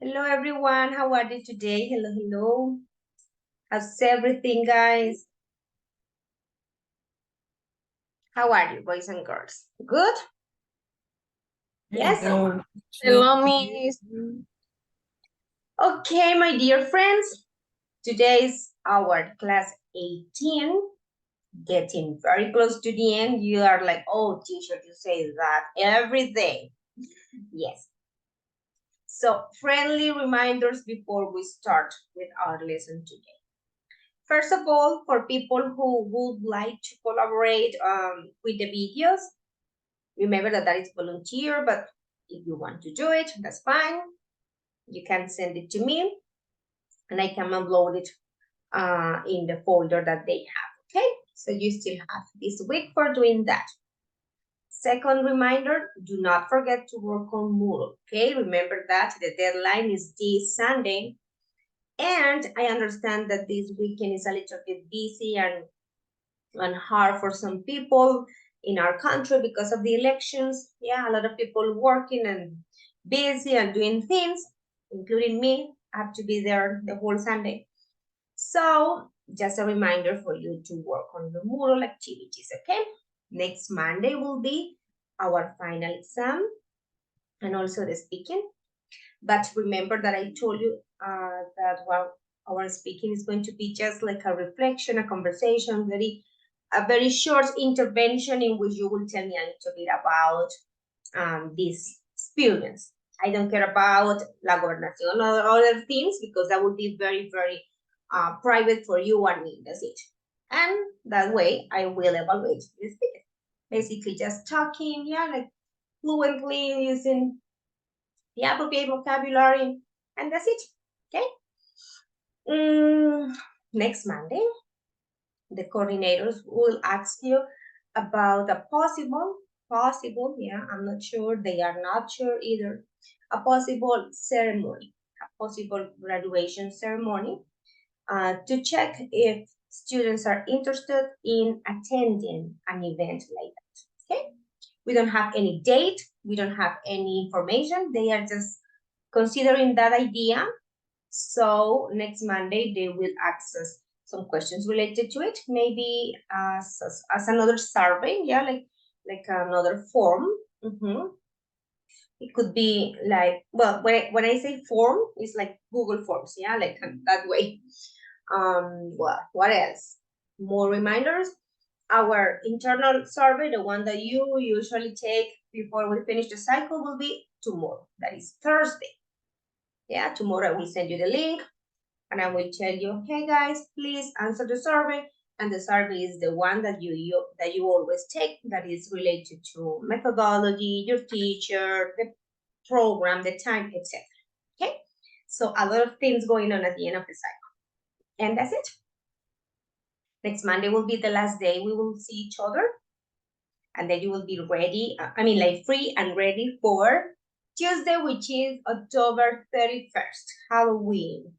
Hello, everyone. How are you today? Hello, hello. How's everything, guys? How are you, boys and girls? Good? Yes? Hello, Miss. Okay, my dear friends. Today's our class 18. Getting very close to the end. You are like, oh, teacher, you say that every day. Yes. So, friendly reminders before we start with our lesson today. First of all, for people who would like to collaborate with the videos, remember that is volunteer, but if you want to do it, that's fine. You can send it to me and I can upload it in the folder that they have, okay? So you still have this week for doing that. Second reminder, do not forget to work on Moodle, okay? Remember that the deadline is this Sunday. And I understand that this weekend is a little bit busy and hard for some people in our country because of the elections. Yeah, a lot of people working and busy and doing things, including me. I have to be there the whole Sunday. So just a reminder for you to work on the Moodle activities, okay? Next Monday will be our final exam and also the speaking. But remember that I told you that our speaking is going to be just like a reflection, a conversation, a very short intervention in which you will tell me a little bit about this experience. I don't care about la gobernación or other things because that would be very, very private for you and me. That's it. And that way I will evaluate the speaking. Basically just talking, yeah, like fluently using the appropriate vocabulary, and that's it. Okay. Next Monday, the coordinators will ask you about a possible, yeah, I'm not sure, they are not sure either, a possible ceremony, a possible graduation ceremony to check if students are interested in attending an event like that. Okay. We don't have any date, we don't have any information, they are just considering that idea. So next Monday, they will ask us some questions related to it, maybe as another survey, yeah, like another form. It could be like, well, when I say form, it's like Google Forms, yeah, like that way. Well, what else? More reminders. Our internal survey, the one that you usually take before we finish the cycle, will be tomorrow. That is Thursday. Yeah, tomorrow I will send you the link and I will tell you, hey guys, please answer the survey. And the survey is the one that you always take, that is related to methodology, your teacher, the program, the time, etc. Okay, so a lot of things going on at the end of the cycle, and that's it. Next Monday will be the last day we will see each other, and then you will be ready. Like free and ready for Tuesday, which is October 31st, Halloween.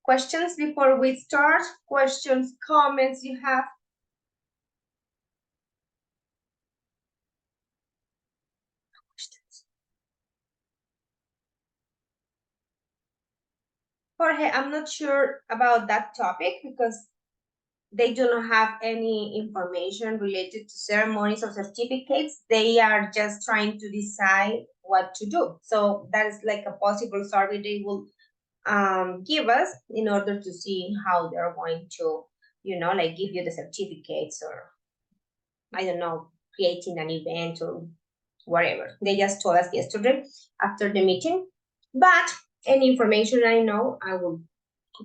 Questions before we start? Questions, comments you have? Questions. Jorge, I'm not sure about that topic because they do not have any information related to ceremonies or certificates. They are just trying to decide what to do. So that is like a possible survey they will give us in order to see how they're going to, like give you the certificates or, I don't know, creating an event or whatever. They just told us yesterday after the meeting. But any information I know, I will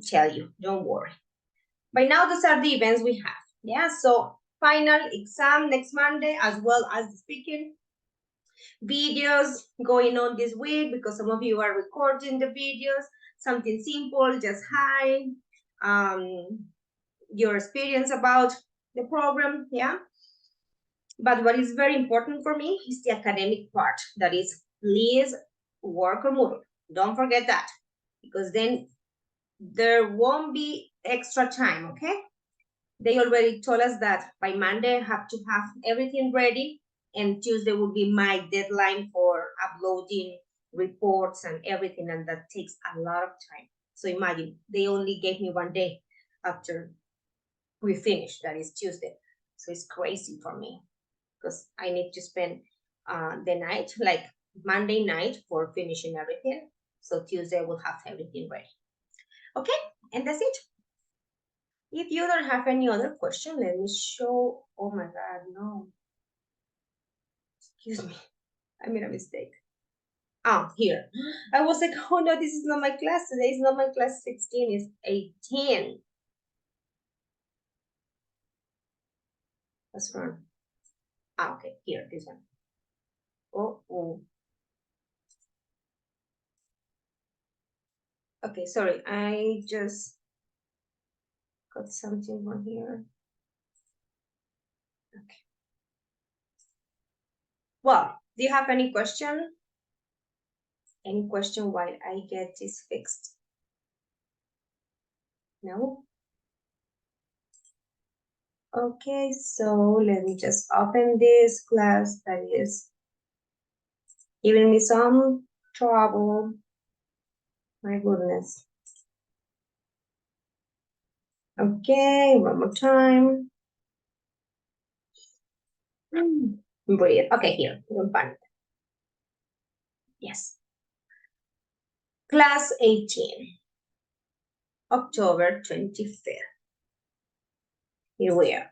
tell you. Don't worry. By now, those are the events we have. Yeah, so final exam next Monday, as well as the speaking videos going on this week because some of you are recording the videos. Something simple, just hi, your experience about the program, yeah. But what is very important for me is the academic part. That is, please work on Moodle. Don't forget that, because then there won't be extra time, okay? They already told us that by Monday I have to have everything ready, and Tuesday will be my deadline for uploading reports and everything, and that takes a lot of time. So imagine, they only gave me 1 day after we finished, that is Tuesday. So it's crazy for me because I need to spend the night, like Monday night, for finishing everything. So Tuesday we'll have everything ready. Okay, and that's it. If you don't have any other question, let me show. Oh my God, no. Excuse me, I made a mistake. Ah, here. I was like, oh no, this is not my class. Today is not my class 16, it's 18. What's wrong? Ah, okay, here, this one. Oh. Okay, sorry, I just got something on here. Okay. Well, do you have any question? Any question while I get this fixed? No? Okay, so let me just open this class that is giving me some trouble. My goodness. Okay, one more time. Breathe. Okay, here, you'll find it. Yes. Class 18, October 25th. Here we are.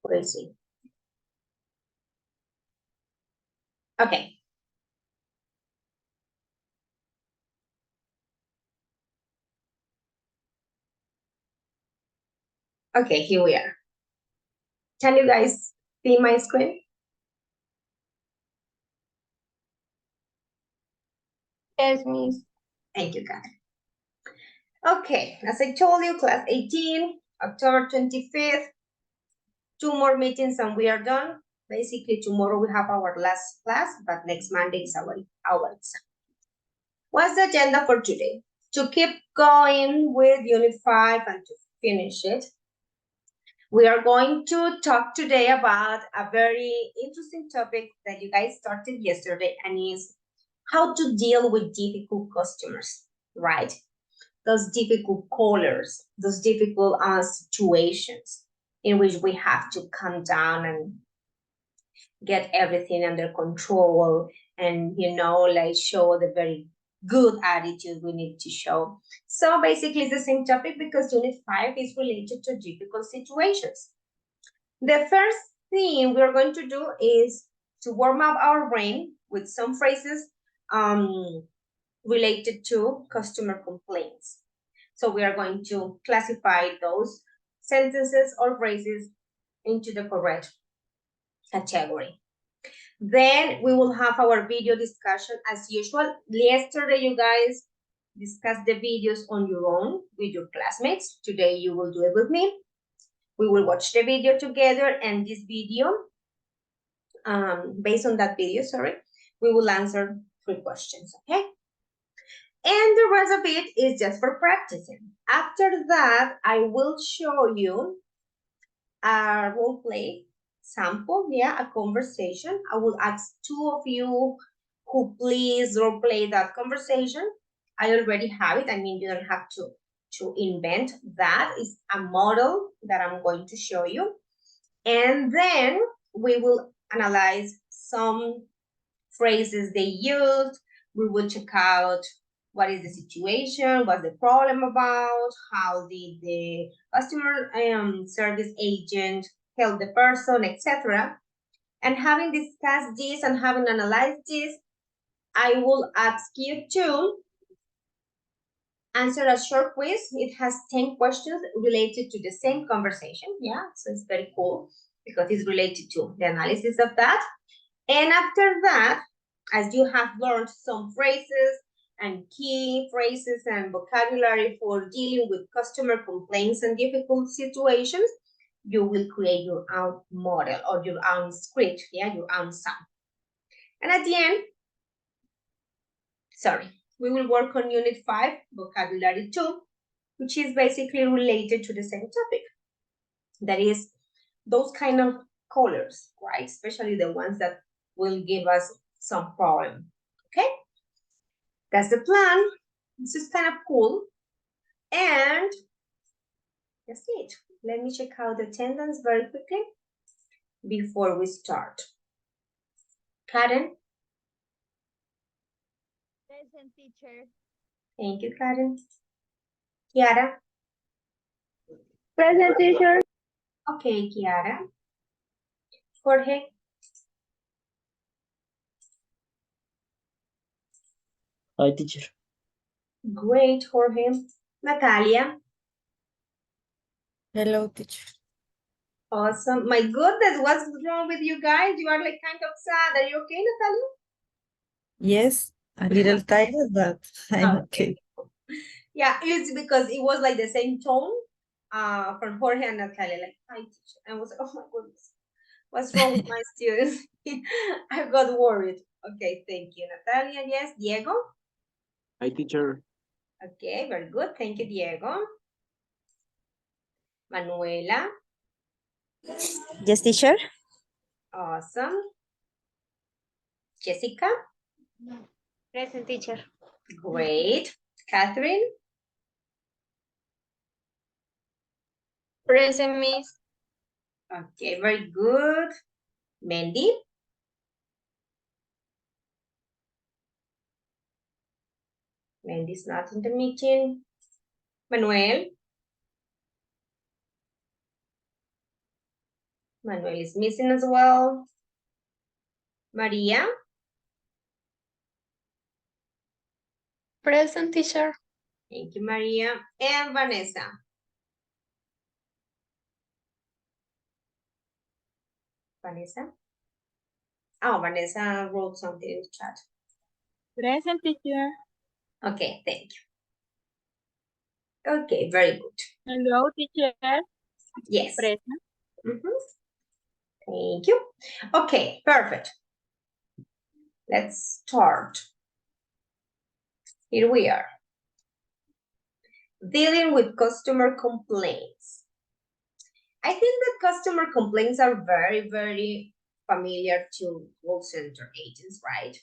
We'll see. Okay. Okay, here we are. Can you guys see my screen? Yes, Miss. Thank you, guys. Okay, as I told you, class 18, October 25th, 2 more meetings and we are done. Basically, tomorrow we have our last class, but next Monday is our exam. What's the agenda for today? To keep going with Unit 5 and to finish it, we are going to talk today about a very interesting topic that you guys started yesterday, and is how to deal with difficult customers, right? Those difficult callers, those difficult situations in which we have to calm down and get everything under control, and like show the very good attitude we need to show. So basically it's the same topic because Unit 5 is related to difficult situations. The first thing we're going to do is to warm up our brain with some phrases related to customer complaints. So we are going to classify those sentences or phrases into the correct category. Then we will have our video discussion as usual. Yesterday, you guys discussed the videos on your own with your classmates. Today, you will do it with me. We will watch the video together, and this video, based on that video, we will answer 3 questions, okay? And the rest of it is just for practicing. After that, I will show you a role play sample, a conversation. I will ask 2 of you who please role play that conversation. I already have it. I mean, you don't have to invent that. It's a model that I'm going to show you. And then we will analyze some phrases they used. We will check out what is the situation, what's the problem about, how did the customer service agent help the person, etc. And having discussed this and having analyzed this, I will ask you to answer a short quiz. It has 10 questions related to the same conversation. So it's very cool because it's related to the analysis of that. And after that, as you have learned some phrases and key phrases and vocabulary for dealing with customer complaints and difficult situations, you will create your own model or your own script, your own song. And at the end, we will work on Unit 5, Vocabulary 2, which is basically related to the same topic. That is those kind of colors, right? Especially the ones that will give us some problem, okay? That's the plan. This is kind of cool. And that's it. Let me check out the attendance very quickly before we start. Karen? Present, teacher. Thank you, Karen. Kiara? Present, teacher. Okay, Kiara. Jorge? Hi, teacher. Great, Jorge. Natalia? Hello, teacher. Awesome. My goodness, what's wrong with you guys? You are like kind of sad. Are you okay, Natalia? Yes, a little tired, but I'm okay. Yeah, it's because it was like the same tone from Jorge and Natalia, like, hi, teacher. I was like, oh my goodness, what's wrong with my students? I got worried. Okay, thank you, Natalia. Yes, Diego? Hi, teacher. Okay, very good. Thank you, Diego. Manuela? Yes, teacher. Awesome. Jessica? Present, teacher. Great. Catherine? Present, miss. Okay, very good. Mandy? Mandy's not in the meeting. Manuel? Manuel is missing as well. Maria? Present, teacher. Thank you, Maria. And Vanessa? Vanessa? Oh, Vanessa wrote something in the chat. Present, teacher. Okay, thank you. Okay, very good. Hello, teacher. Yes. Present. Thank you. Okay, perfect. Let's start. Here we are. Dealing with customer complaints. I think that customer complaints are very, very familiar to call center agents, right?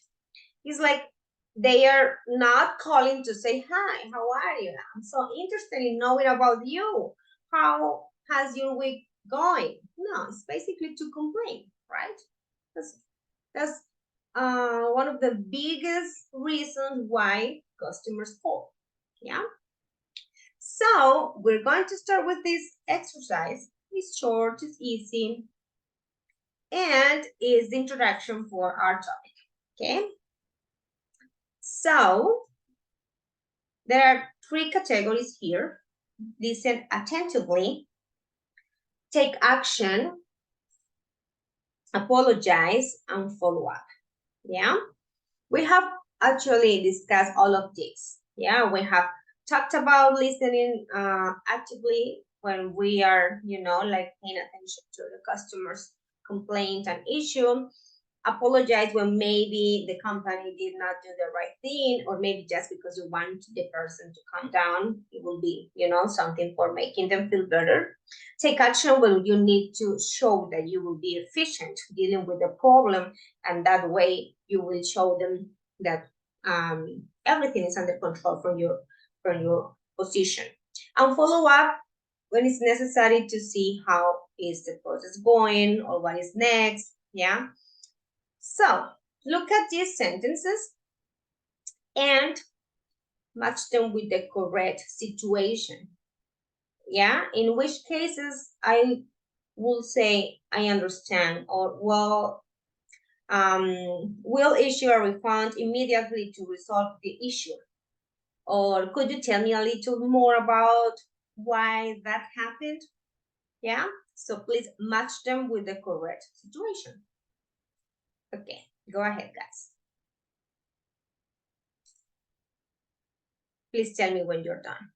It's like they are not calling to say, hi, how are you? I'm so interested in knowing about you. How has your week going? No, it's basically to complain, right? That's one of the biggest reasons why customers call, yeah? So we're going to start with this exercise. It's short, it's easy, and is the introduction for our topic, okay? So there are 3 categories here. Listen attentively, take action, apologize, and follow up, yeah? We have actually discussed all of this, yeah? We have talked about listening actively when we are, like paying attention to the customer's complaint and issue. Apologize when maybe the company did not do the right thing, or maybe just because you want the person to calm down, it will be, something for making them feel better. Take action when you need to show that you will be efficient dealing with the problem, and that way you will show them that everything is under control from your position. And follow up when it's necessary to see how is the process going or what is next, yeah? So look at these sentences and match them with the correct situation. Yeah, in which cases I will say I understand, or will issue a refund immediately to resolve the issue. Or could you tell me a little more about why that happened? Yeah, so please match them with the correct situation. Okay, go ahead, guys. Please tell me when you're done.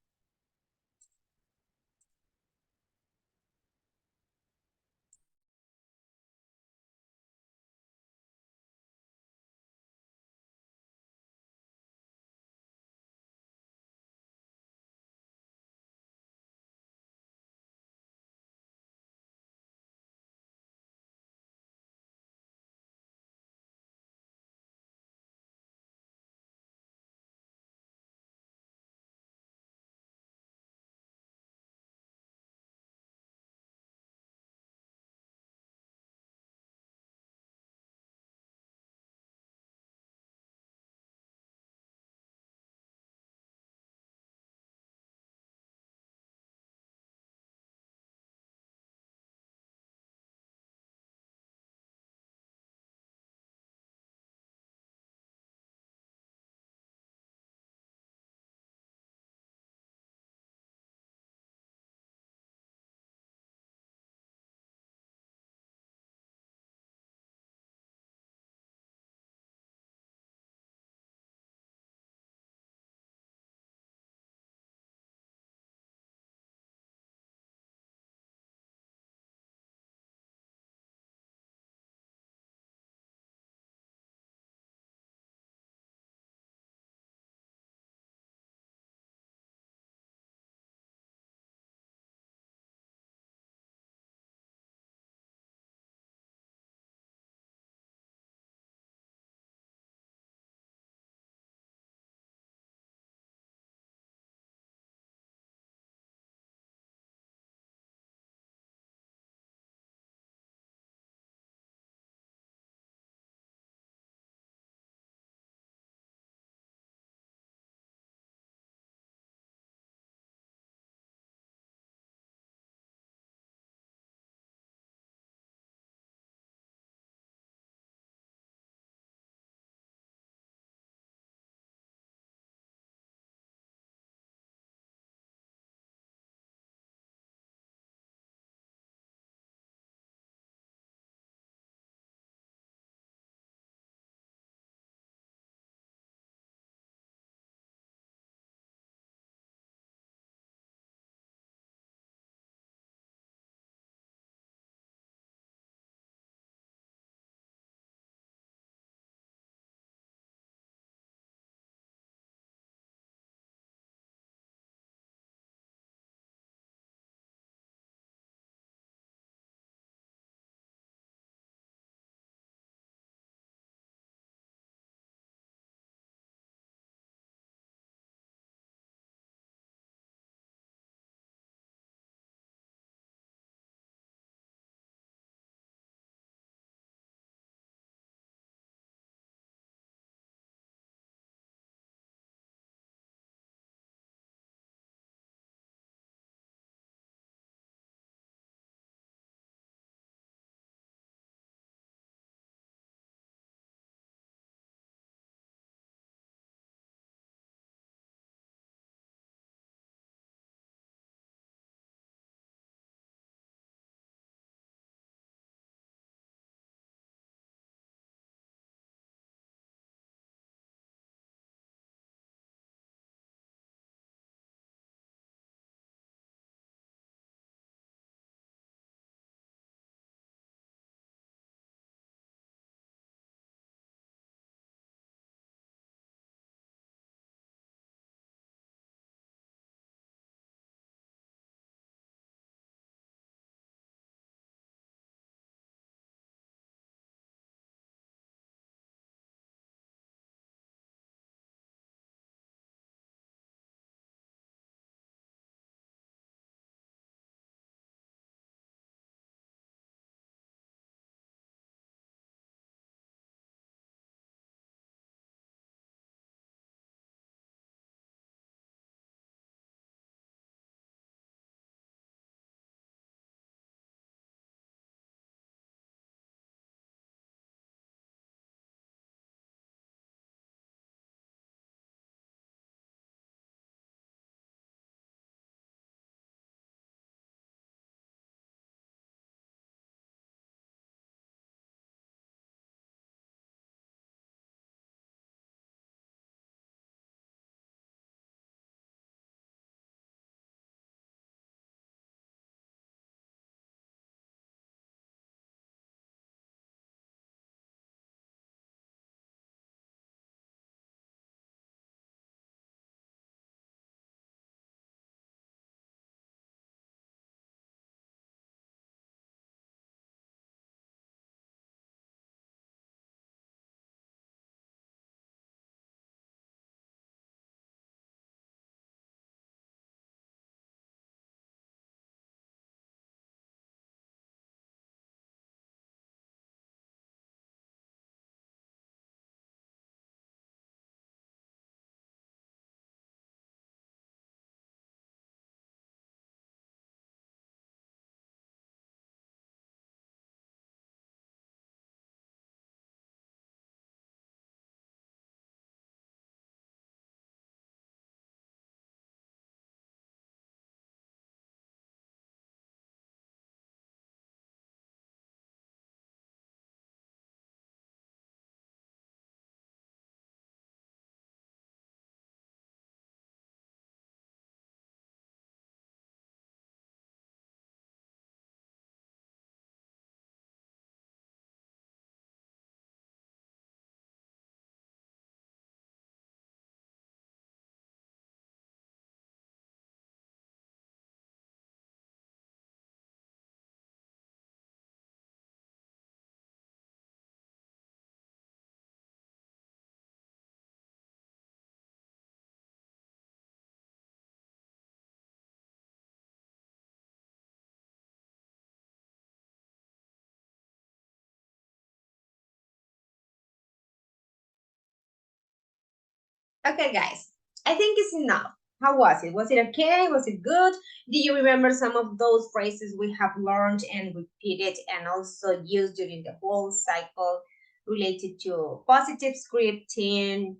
Okay, guys, I think it's enough. How was it? Was it okay? Was it good? Do you remember some of those phrases we have learned and repeated and also used during the whole cycle related to positive scripting,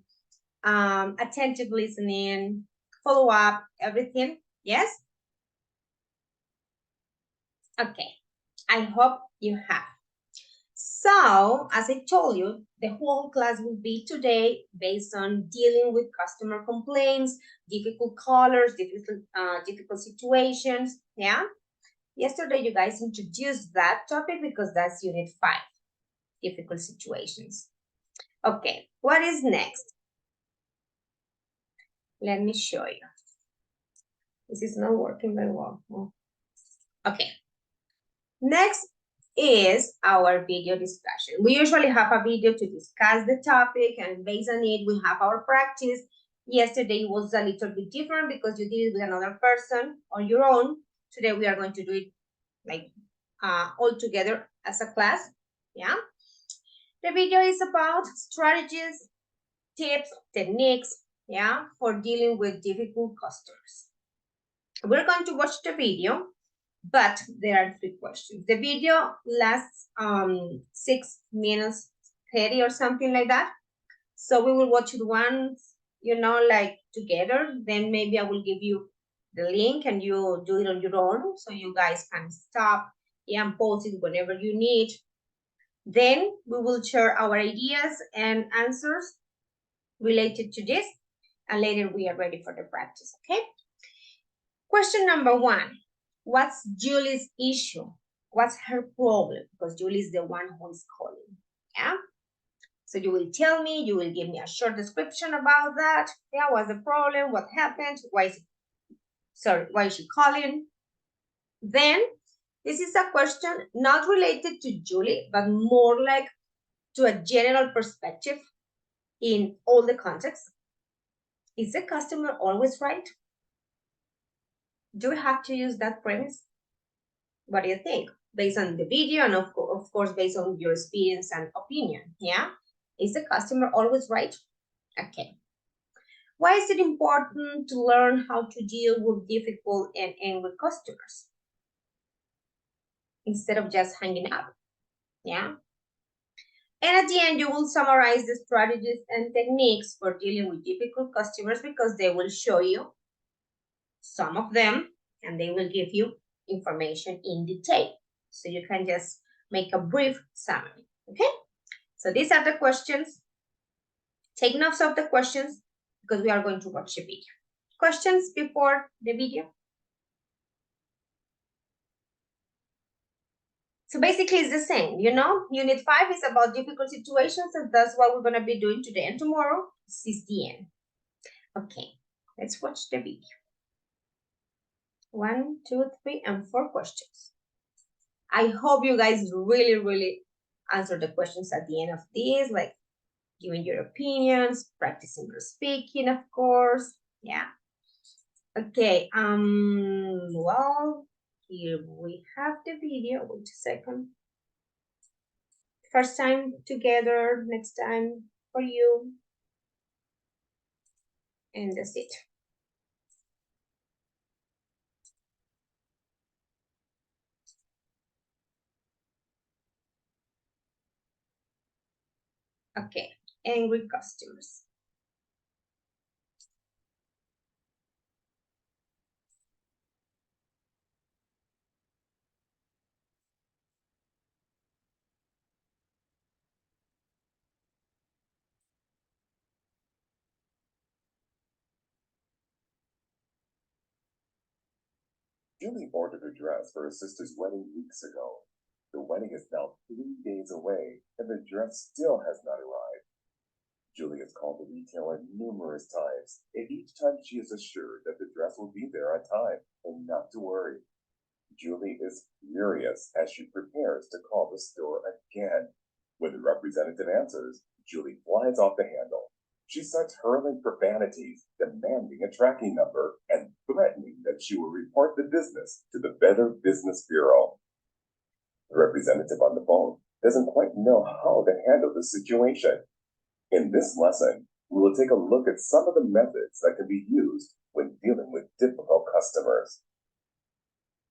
attentive listening, follow up, everything? Yes? Okay, I hope you have. So, as I told you, the whole class will be today based on dealing with customer complaints, difficult colors, difficult situations. Yeah. Yesterday, you guys introduced that topic because that's Unit 5, difficult situations. Okay, what is next? Let me show you. This is not working very well. Okay. Next is our video discussion. We usually have a video to discuss the topic, and based on it, we have our practice. Yesterday was a little bit different because you did it with another person on your own. Today we are going to do it like all together as a class. Yeah. The video is about strategies, tips, techniques, yeah, for dealing with difficult customers. We're going to watch the video, but there are 3 questions. The video lasts 6 minutes 30 or something like that. So we will watch it once, like together. Then maybe I will give you the link and you do it on your own. So you guys can stop and pause it whenever you need. Then we will share our ideas and answers related to this. And later we are ready for the practice, okay? Question number 1. What's Julie's issue? What's her problem? Because Julie is the one who is calling. Yeah. So you will tell me, you will give me a short description about that. Yeah, what's the problem? What happened? Why is she calling? Then this is a question not related to Julie, but more like to a general perspective in all the contexts. Is the customer always right? Do we have to use that premise? What do you think? Based on the video and of course based on your experience and opinion, yeah? Is the customer always right? Okay. Why is it important to learn how to deal with difficult and angry customers instead of just hanging up? Yeah. And at the end, you will summarize the strategies and techniques for dealing with difficult customers because they will show you some of them and they will give you information in detail. So you can just make a brief summary. Okay. So these are the questions. Take notes of the questions because we are going to watch the video. Questions before the video? So basically it's the same, Unit 5 is about difficult situations and that's what we're going to be doing today and tomorrow. This is the end. Okay, let's watch the video. 1, 2, 3, and 4 questions. I hope you guys really answer the questions at the end of this, like giving your opinions, practicing your speaking, of course. Yeah. Okay, well, here we have the video. Wait a second. First time together, next time for you. And that's it. Okay, angry customers. Julie ordered a dress for her sister's wedding weeks ago. The wedding is now 3 days away, and the dress still has not arrived. Julie has called the retailer numerous times, and each time she is assured that the dress will be there on time and not to worry. Julie is furious as she prepares to call the store again. When the representative answers, Julie flies off the handle. She starts hurling profanities, demanding a tracking number, and threatening that she will report the business to the Better Business Bureau. The representative on the phone doesn't quite know how to handle the situation. In this lesson, We will take a look at some of the methods that can be used when dealing with difficult customers.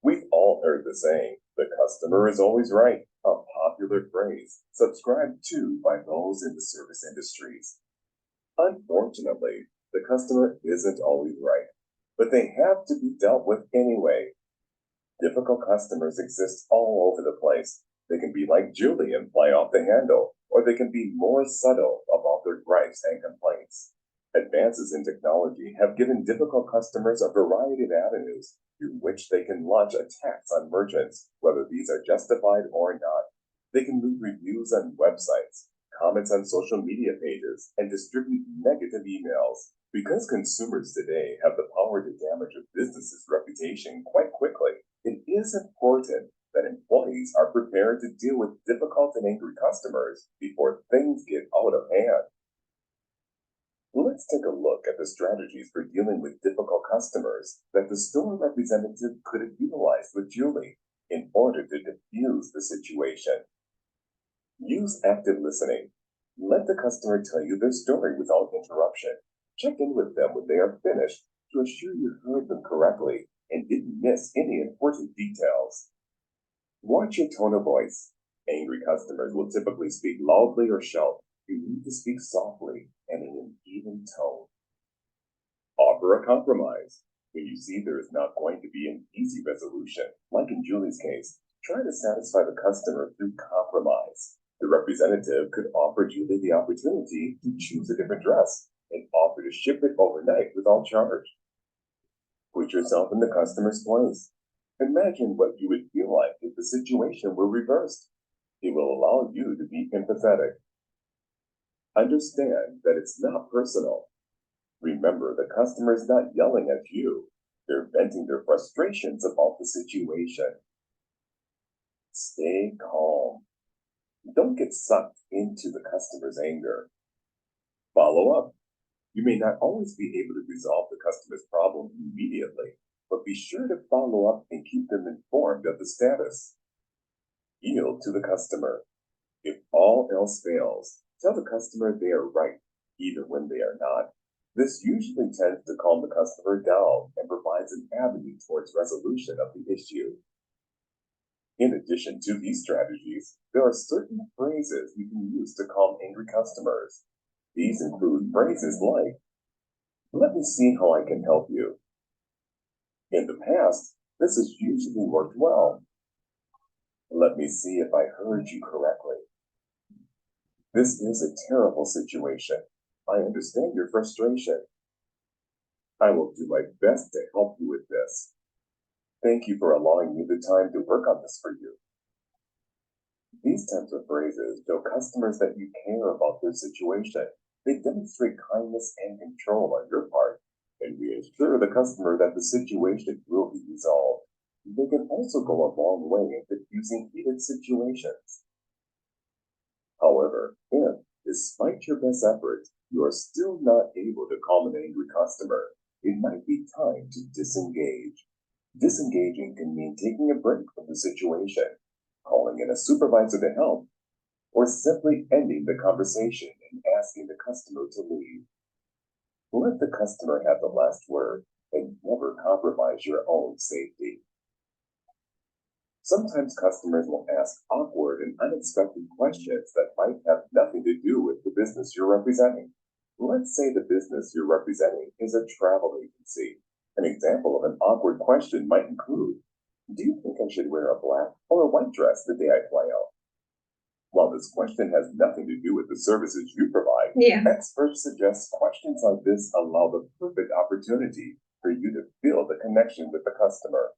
We've all heard the saying, the customer is always right, a popular phrase subscribed to by those in the service industries. Unfortunately, the customer isn't always right, but they have to be dealt with anyway. Difficult customers exist all over the place. They can be like Julie and fly off the handle, or they can be more subtle about their gripes and complaints. Advances in technology have given difficult customers a variety of avenues through which they can launch attacks on merchants, whether these are justified or not. They can leave reviews on websites, comments on social media pages, and distribute negative emails. Because consumers today have the power to damage a business's reputation quite quickly, it is important that employees are prepared to deal with difficult and angry customers before things get out of hand. Let's take a look at the strategies for dealing with difficult customers that the store representative could have utilized with Julie in order to diffuse the situation. Use active listening. Let the customer tell you their story without interruption. Check in with them when they are finished to assure you heard them correctly and didn't miss any important details. Watch your tone of voice. Angry customers will typically speak loudly or shout. You need to speak softly and in an even tone. Offer a compromise. When you see there is not going to be an easy resolution, like in Julie's case, try to satisfy the customer through compromise. The representative could offer Julie the opportunity to choose a different dress and offer to ship it overnight without charge. Put yourself in the customer's place. Imagine what you would feel like if the situation were reversed. It will allow you to be empathetic. Understand that it's not personal. Remember, the customer is not yelling at you. They're venting their frustrations about the situation. Stay calm. Don't get sucked into the customer's anger. Follow up. You may not always be able to resolve the customer's problem immediately, but be sure to follow up and keep them informed of the status. Yield to the customer. If all else fails, tell the customer they are right, even when they are not. This usually tends to calm the customer down and provides an avenue towards resolution of the issue. In addition to these strategies, there are certain phrases you can use to calm angry customers. These include phrases like, "Let me see how I can help you." In the past, this has usually worked well. "Let me see if I heard you correctly." "This is a terrible situation. I understand your frustration. I will do my best to help you with this. Thank you for allowing me the time to work on this for you." These types of phrases show customers that you care about their situation. They demonstrate kindness and control on your part and reassure the customer that the situation will be resolved. They can also go a long way in diffusing heated situations. However, if, despite your best efforts, you are still not able to calm an angry customer, it might be time to disengage. Disengaging can mean taking a break from the situation, calling in a supervisor to help, or simply ending the conversation and asking the customer to leave. Let the customer have the last word and never compromise your own safety. Sometimes customers will ask awkward and unexpected questions that might have nothing to do with the business you're representing. Let's say the business you're representing is a travel agency. An example of an awkward question might include, "Do you think I should wear a black or a white dress the day I fly out?" While this question has nothing to do with the services you provide, experts suggest questions like this allow the perfect opportunity for you to build a connection with the customer.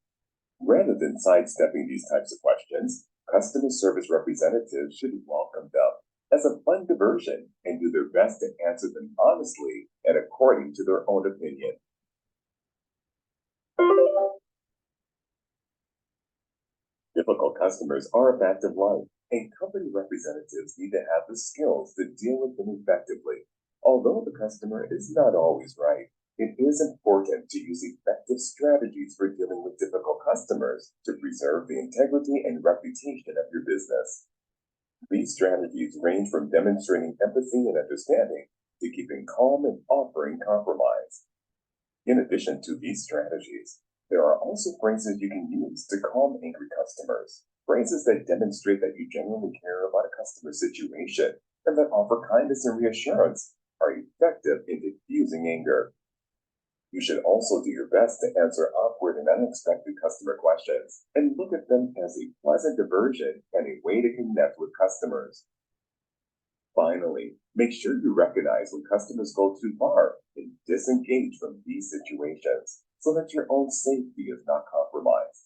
Rather than sidestepping these types of questions, customer service representatives should welcome them as a fun diversion and do their best to answer them honestly and according to their own opinion. Difficult customers are a fact of life, and company representatives need to have the skills to deal with them effectively. Although the customer is not always right, it is important to use effective strategies for dealing with difficult customers to preserve the integrity and reputation of your business. These strategies range from demonstrating empathy and understanding to keeping calm and offering compromise. In addition to these strategies, there are also phrases you can use to calm angry customers. Phrases that demonstrate that you genuinely care about a customer's situation and that offer kindness and reassurance are effective in diffusing anger. You should also do your best to answer awkward and unexpected customer questions and look at them as a pleasant diversion and a way to connect with customers. Finally, make sure you recognize when customers go too far and disengage from these situations so that your own safety is not compromised.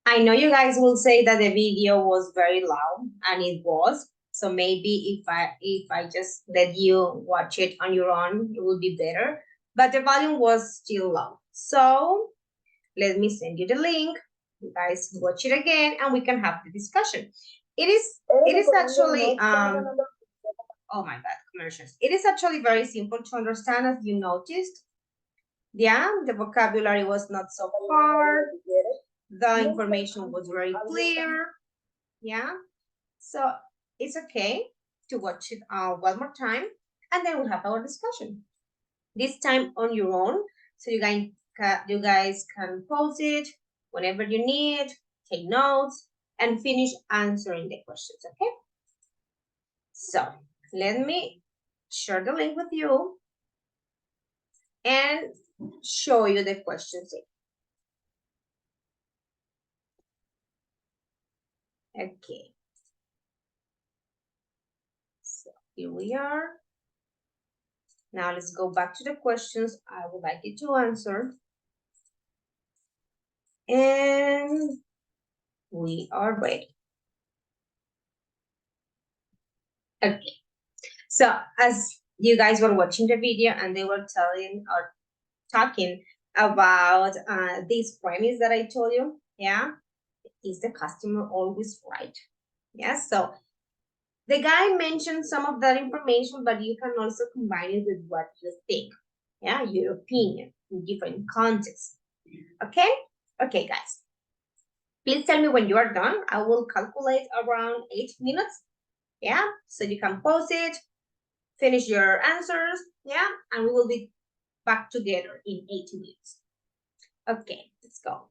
I know you guys will say that the video was very loud, and it was. So maybe if I just let you watch it on your own, it will be better. But the volume was still low. So let me send you the link. You guys watch it again, and we can have the discussion. It is actually oh my God, commercials. It is actually very simple to understand, as you noticed. Yeah, the vocabulary was not so hard. The information was very clear. Yeah, so it's okay to watch it one more time, and then we'll have our discussion. This time on your own, so you guys can pause it whenever you need, take notes, and finish answering the questions. Okay. So let me share the link with you and show you the questions. Okay. So here we are. Now let's go back to the questions I would like you to answer. And we are ready. Okay. So as you guys were watching the video and they were telling or talking about this premise that I told you, yeah, is the customer always right? Yeah, so the guy mentioned some of that information, but you can also combine it with what you think, yeah, your opinion in different contexts. Okay, okay, guys. Please tell me when you are done. I will calculate around 8 minutes. Yeah, so you can pause it, finish your answers. Yeah, and we will be back together in 8 minutes. Okay, let's go.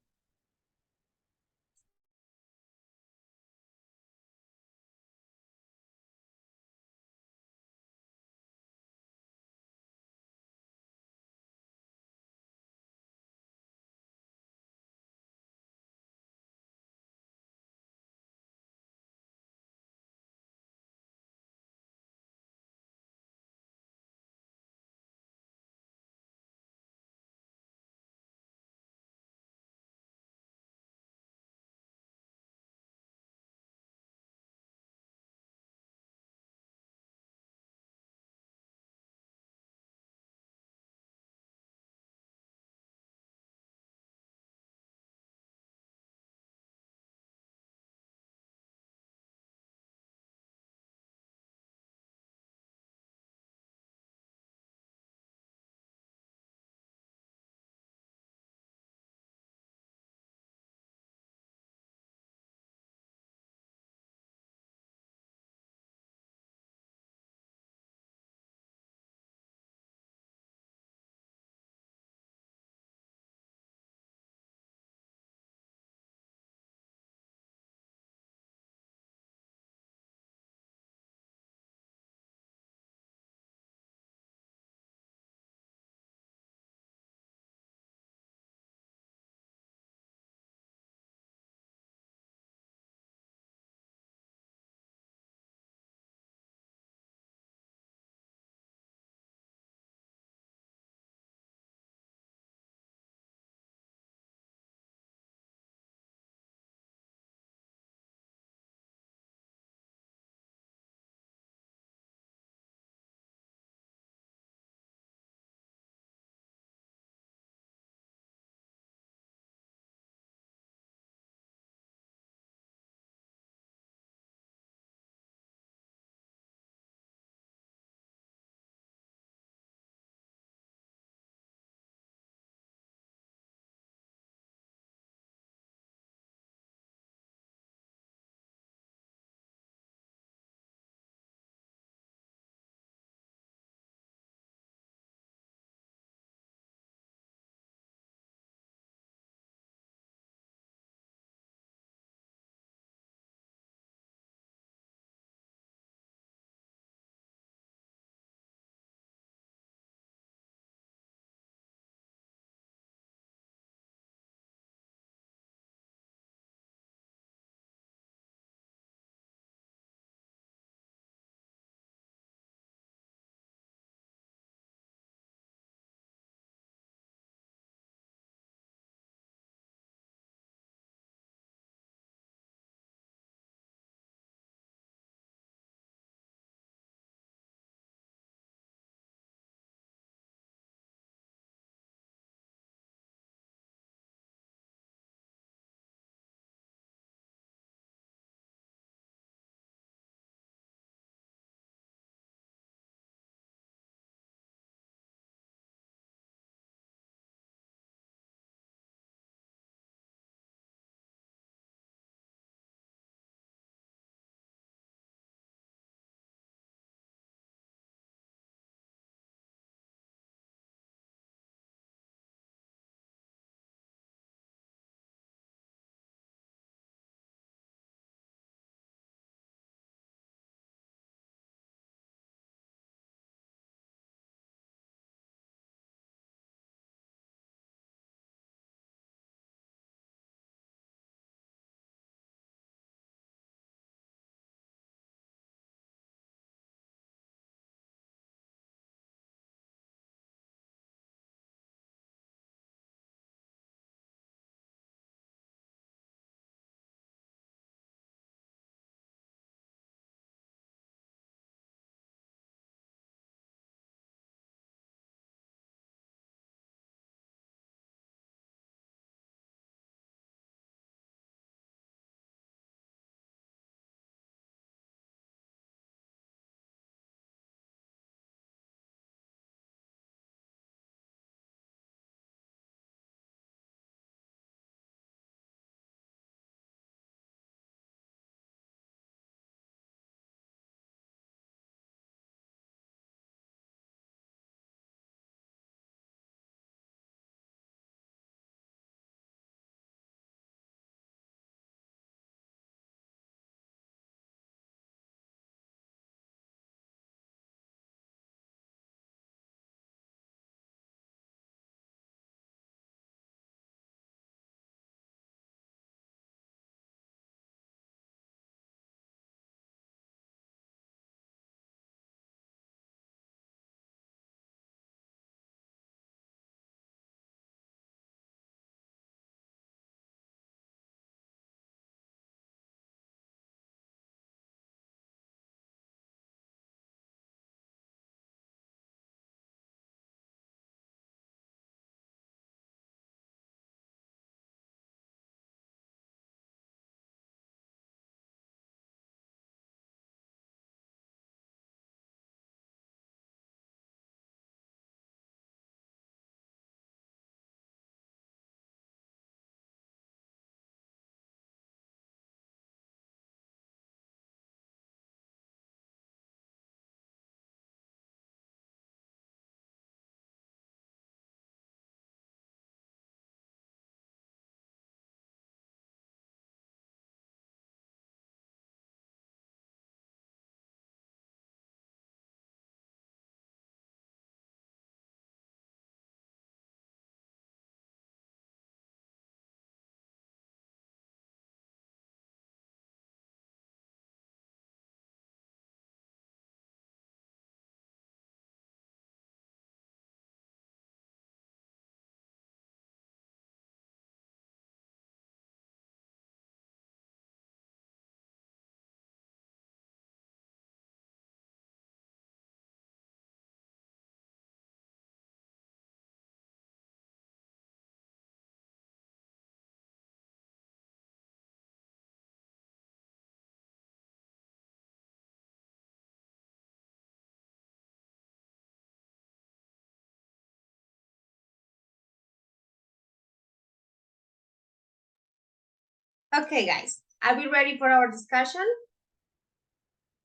Okay, guys, are we ready for our discussion?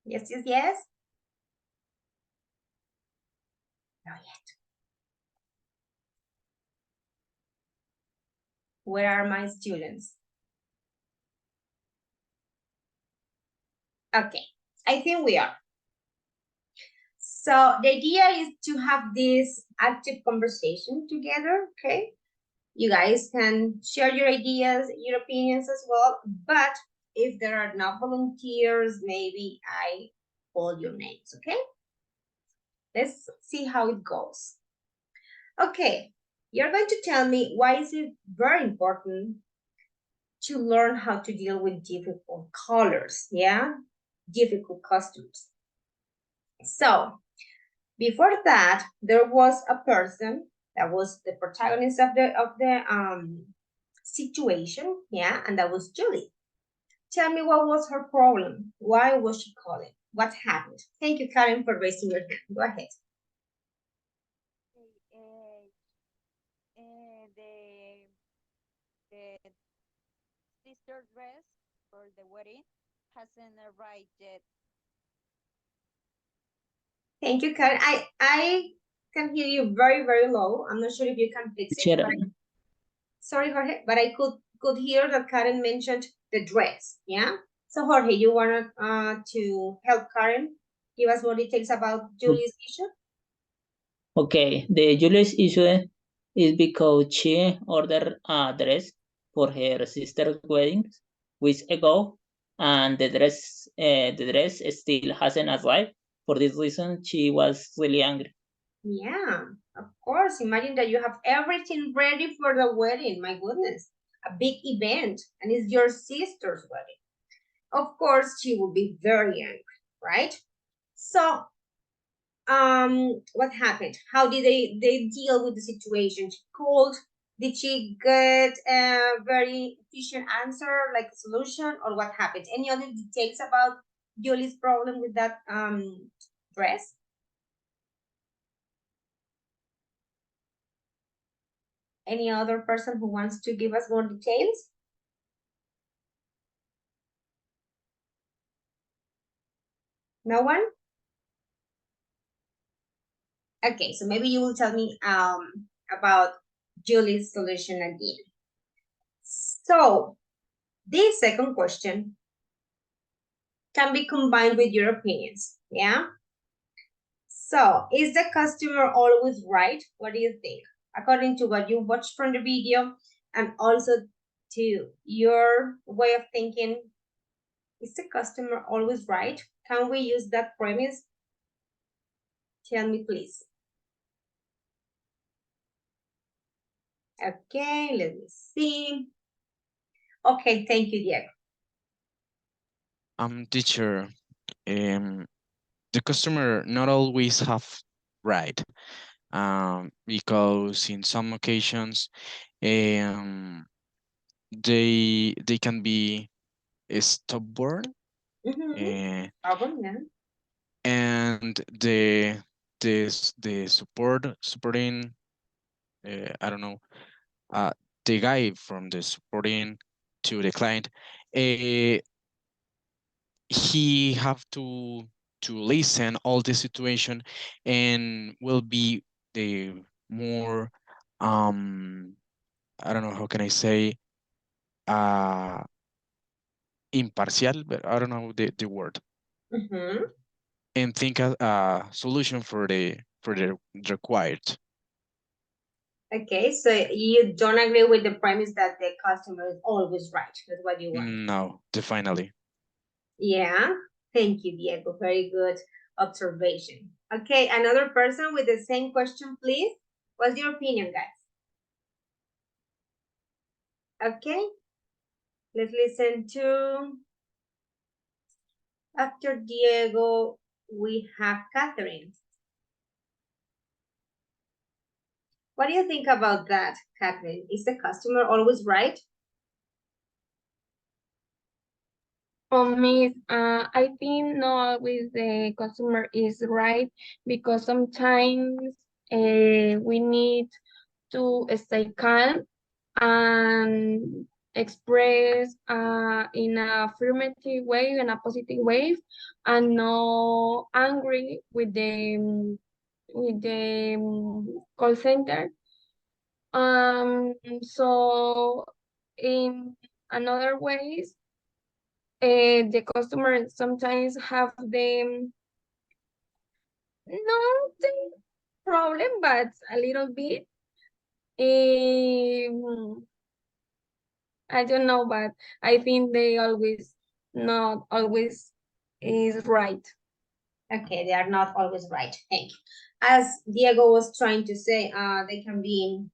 Yes, yes, yes. Not yet. Where are my students? Okay, I think we are. So the idea is to have this active conversation together, okay? You guys can share your ideas, your opinions as well, but if there are no volunteers, maybe I call your names, okay? Let's see how it goes. Okay, you're going to tell me why is it very important to learn how to deal with difficult colors, yeah? Difficult customers. So before that, there was a person that was the protagonist of the situation, yeah, and that was Julie. Tell me what was her problem? Why was she calling? What happened? Thank you, Karen, for raising your hand. Go ahead. The sister dress for the wedding hasn't arrived yet. Thank you, Karen. I can hear you very, very low. I'm not sure if you can fix it. Teacher, Sorry, Jorge, but I could hear that Karen mentioned the dress. Yeah. So Jorge, you wanted to help Karen give us more details about Julie's issue? okay, the Julius issue is because she ordered a dress for her sister's wedding weeks ago, and the dress still hasn't arrived. For this reason, she was really angry. Yeah, of course. Imagine that you have everything ready for the wedding. My goodness, a big event, and it's your sister's wedding. Of course, she will be very angry, right? So, what happened? How did they deal with the situation? She called. Did she get a very efficient answer, like a solution, or what happened? Any other details about Julie's problem with that dress? Any other person who wants to give us more details? No one? Okay, so maybe you will tell me about Julie's solution again. So this second question can be combined with your opinions, yeah? So is the customer always right? What do you think? According to what you watched from the video and also to your way of thinking, is the customer always right? Can we use that premise? Tell me, please. Okay, let me see. Okay, thank you, Diego. Teacher, the customer not always have right, because in some occasions, um, they can be stubborn, Mm-hmm. uh, Problem, yeah. and the supporting, I don't know, uh, the guy from the supporting to the client, uh, he have to listen all the situation and will be the more, um I don't know how can I say, uh impartial, but I don't know the word, Mm-hmm. and think a solution for the required. Okay, so you don't agree with the premise that the customer is always right. That's what you want. No, definitely. Yeah. Thank you, Diego. Very good observation. Okay, another person with the same question, please. What's your opinion, guys? Okay, let's listen to after Diego, we have Catherine. What do you think about that, Catherine? Is the customer always right? For me, I think not always the customer is right because sometimes we need to stay calm and express in a affirmative way, in a positive way, and no angry with the call center. So in another ways, the customers sometimes have not the problem, but a little bit. I don't know, but I think they always not always is right. Okay, they are not always right. Thank you. As Diego was trying to say, they can be,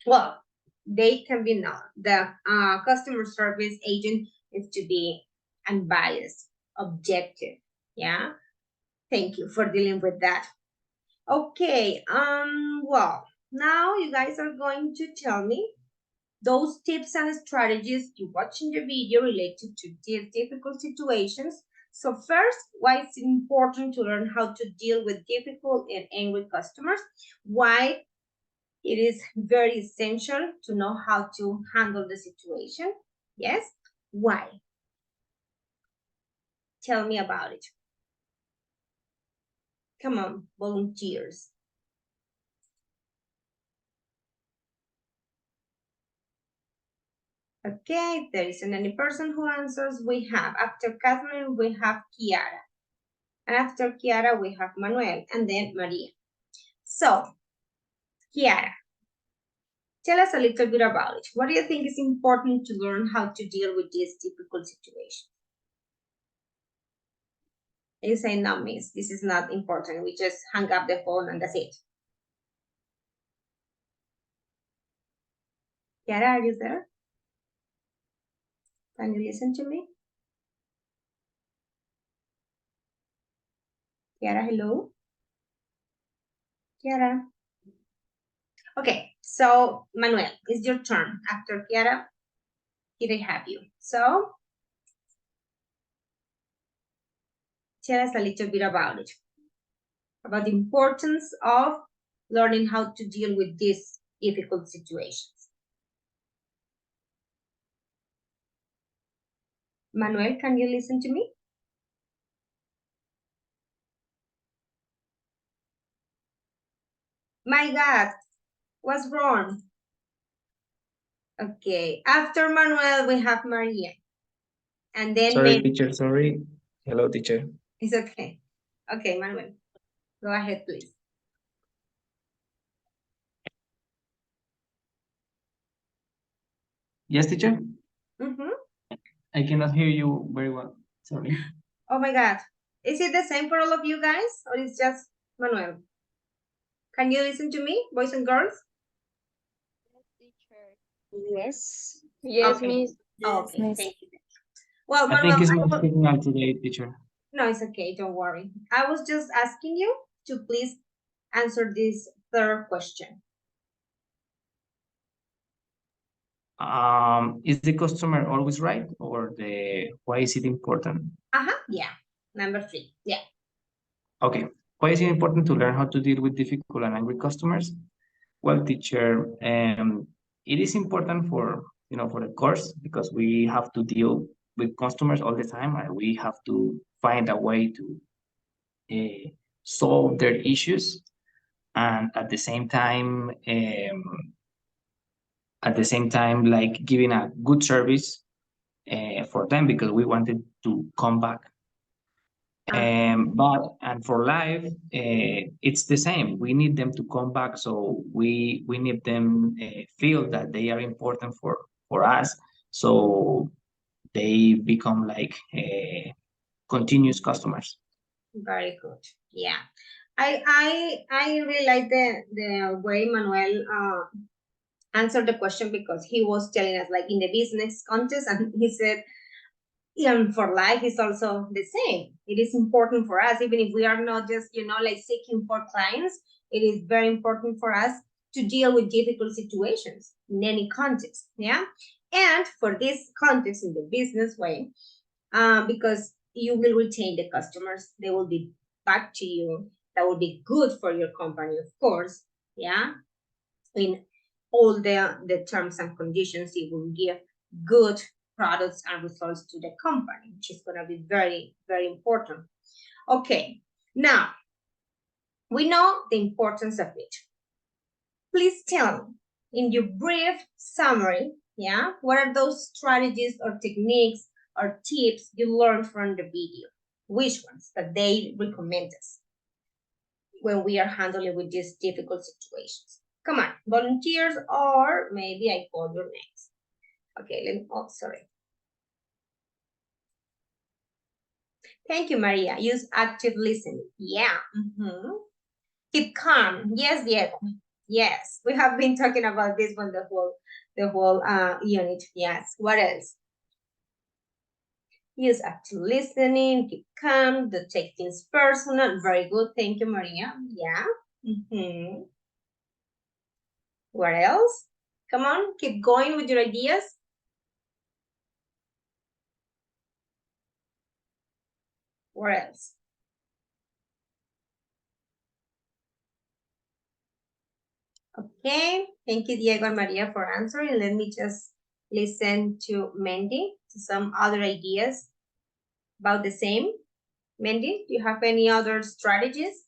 well, they can be not. The customer service agent is to be unbiased, objective. Yeah. Thank you for dealing with that. Okay. Well, now you guys are going to tell me those tips and strategies you watch in the video related to these difficult situations. So first, why it's important to learn how to deal with difficult and angry customers. Why it is very essential to know how to handle the situation. Yes? Why? Tell me about it. Come on, volunteers. Okay, there isn't any person who answers. We have, after Catherine, we have Kiara. And after Kiara, we have Manuel, and then Maria. So, Kiara, tell us a little bit about it. What do you think is important to learn how to deal with this difficult situation? You say, no, miss, this is not important. We just hang up the phone and that's it. Kiara, are you there? Can you listen to me? Kiara, hello? Kiara? Okay, so Manuel, it's your turn. After Kiara, here I have you. So, tell us a little bit about it, about the importance of learning how to deal with these difficult situations. Manuel, can you listen to me? My God, what's wrong? Okay, after Manuel, we have Maria. And then Sorry, teacher, sorry. Hello, teacher. It's okay. Okay, Manuel, go ahead, please. Yes, teacher? Mm-hmm. I cannot hear you very well. Sorry. Oh my God. Is it the same for all of you guys or it's just Manuel? Can you listen to me, boys and girls? Yes. Yes, Okay. miss. Okay, Miss. thank you. Well, I think Manuel, it's my signal today, teacher. no, it's okay, don't worry. I was just asking you to please answer this third question. Is the customer always right, or why is it important? Yeah, number 3, yeah. Okay, why is it important to learn how to deal with difficult and angry customers? Well, teacher, it is important for for the course because we have to deal with customers all the time, and we have to find a way to solve their issues, and at the same time, like giving a good service for them because we wanted to come back. But for life, it's the same. We need them to come back, so we need them feel that they are important for us, so they become like continuous customers. Very good. Yeah. I really like the way Manuel answered the question because he was telling us like in the business context and he said for life is also the same. It is important for us, even if we are not just, like seeking for clients, it is very important for us to deal with difficult situations in any context. Yeah. And for this context in the business way, because you will retain the customers, they will be back to you. That will be good for your company, of course. Yeah. In all the terms and conditions you will give good products and results to the company, which is going to be very, very important. Okay, now we know the importance of it. Please tell me, in your brief summary, yeah, what are those strategies or techniques or tips you learned from the video? Which ones that they recommend us when we are handling with these difficult situations? Come on, volunteers, or maybe I call your names. Okay, let me, oh, sorry. Thank you, Maria. Use active listening. Yeah. Keep calm. Yes, Diego. Yes, we have been talking about this one the whole unit. Yes. What else? Use active listening. Keep calm. Don't take things personal. Very good. Thank you, Maria. Yeah. What else? Come on, keep going with your ideas. What else? Okay, thank you, Diego and Maria, for answering. Let me just listen to Mandy, to some other ideas about the same. Mandy, do you have any other strategies?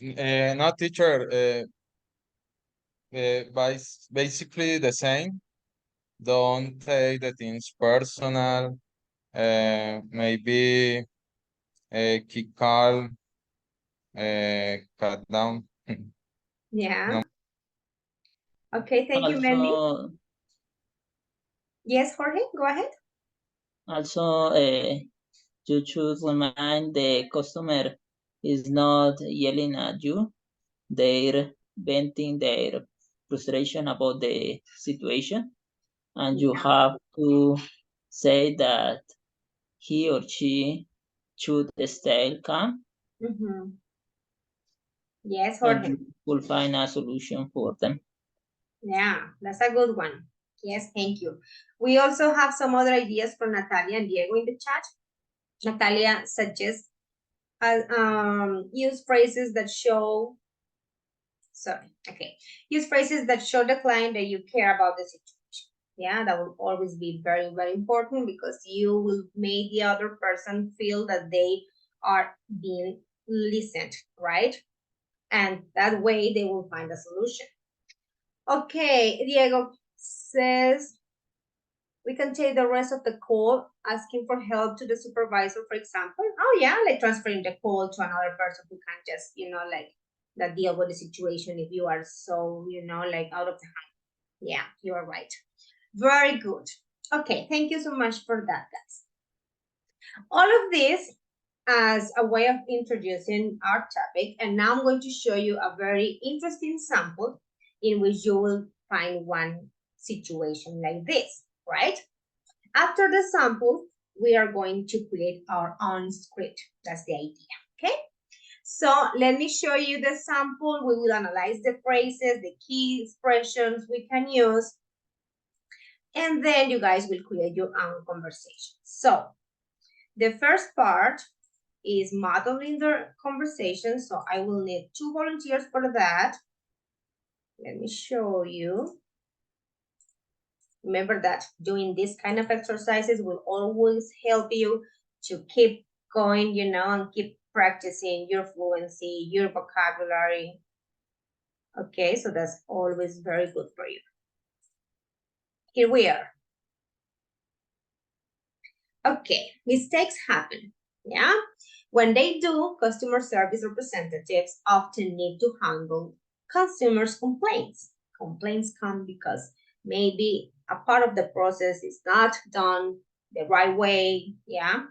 No, teacher, basically the same. Don't take the things personal. Maybe keep calm, cut down. Yeah. No. Okay, thank you, Mandy. Also, Yes, Jorge, go ahead. also, you should remind the customer is not yelling at you. They're venting their frustration about the situation, and you Yeah. have to say that he or she should stay calm, Yes, and Jorge. you will find a solution for them. Yeah, that's a good one. Yes, thank you. We also have some other ideas from Natalia and Diego in the chat. Natalia suggests use phrases that show, use phrases that show the client that you care about the situation. Yeah, that will always be very, very important because you will make the other person feel that they are being listened, right? And that way they will find a solution. Okay, Diego says we can take the rest of the call asking for help to the supervisor, for example. Oh yeah, like transferring the call to another person who can just, like that deal with the situation if you are so, like out of the hand. Yeah, you are right. Very good. Okay, thank you so much for that, guys. All of this as a way of introducing our topic, and now I'm going to show you a very interesting sample in which you will find one situation like this, right? After the sample, we are going to create our own script. That's the idea, okay? So let me show you the sample. We will analyze the phrases, the key expressions we can use, and then you guys will create your own conversation. So the first part is modeling the conversation. So I will need 2 volunteers for that. Let me show you. Remember that doing this kind of exercises will always help you to keep going, and keep practicing your fluency, your vocabulary. Okay, so that's always very good for you. Here we are. Okay, mistakes happen, yeah? When they do, customer service representatives often need to handle consumers' complaints. Complaints come because maybe a part of the process is not done the right way, yeah?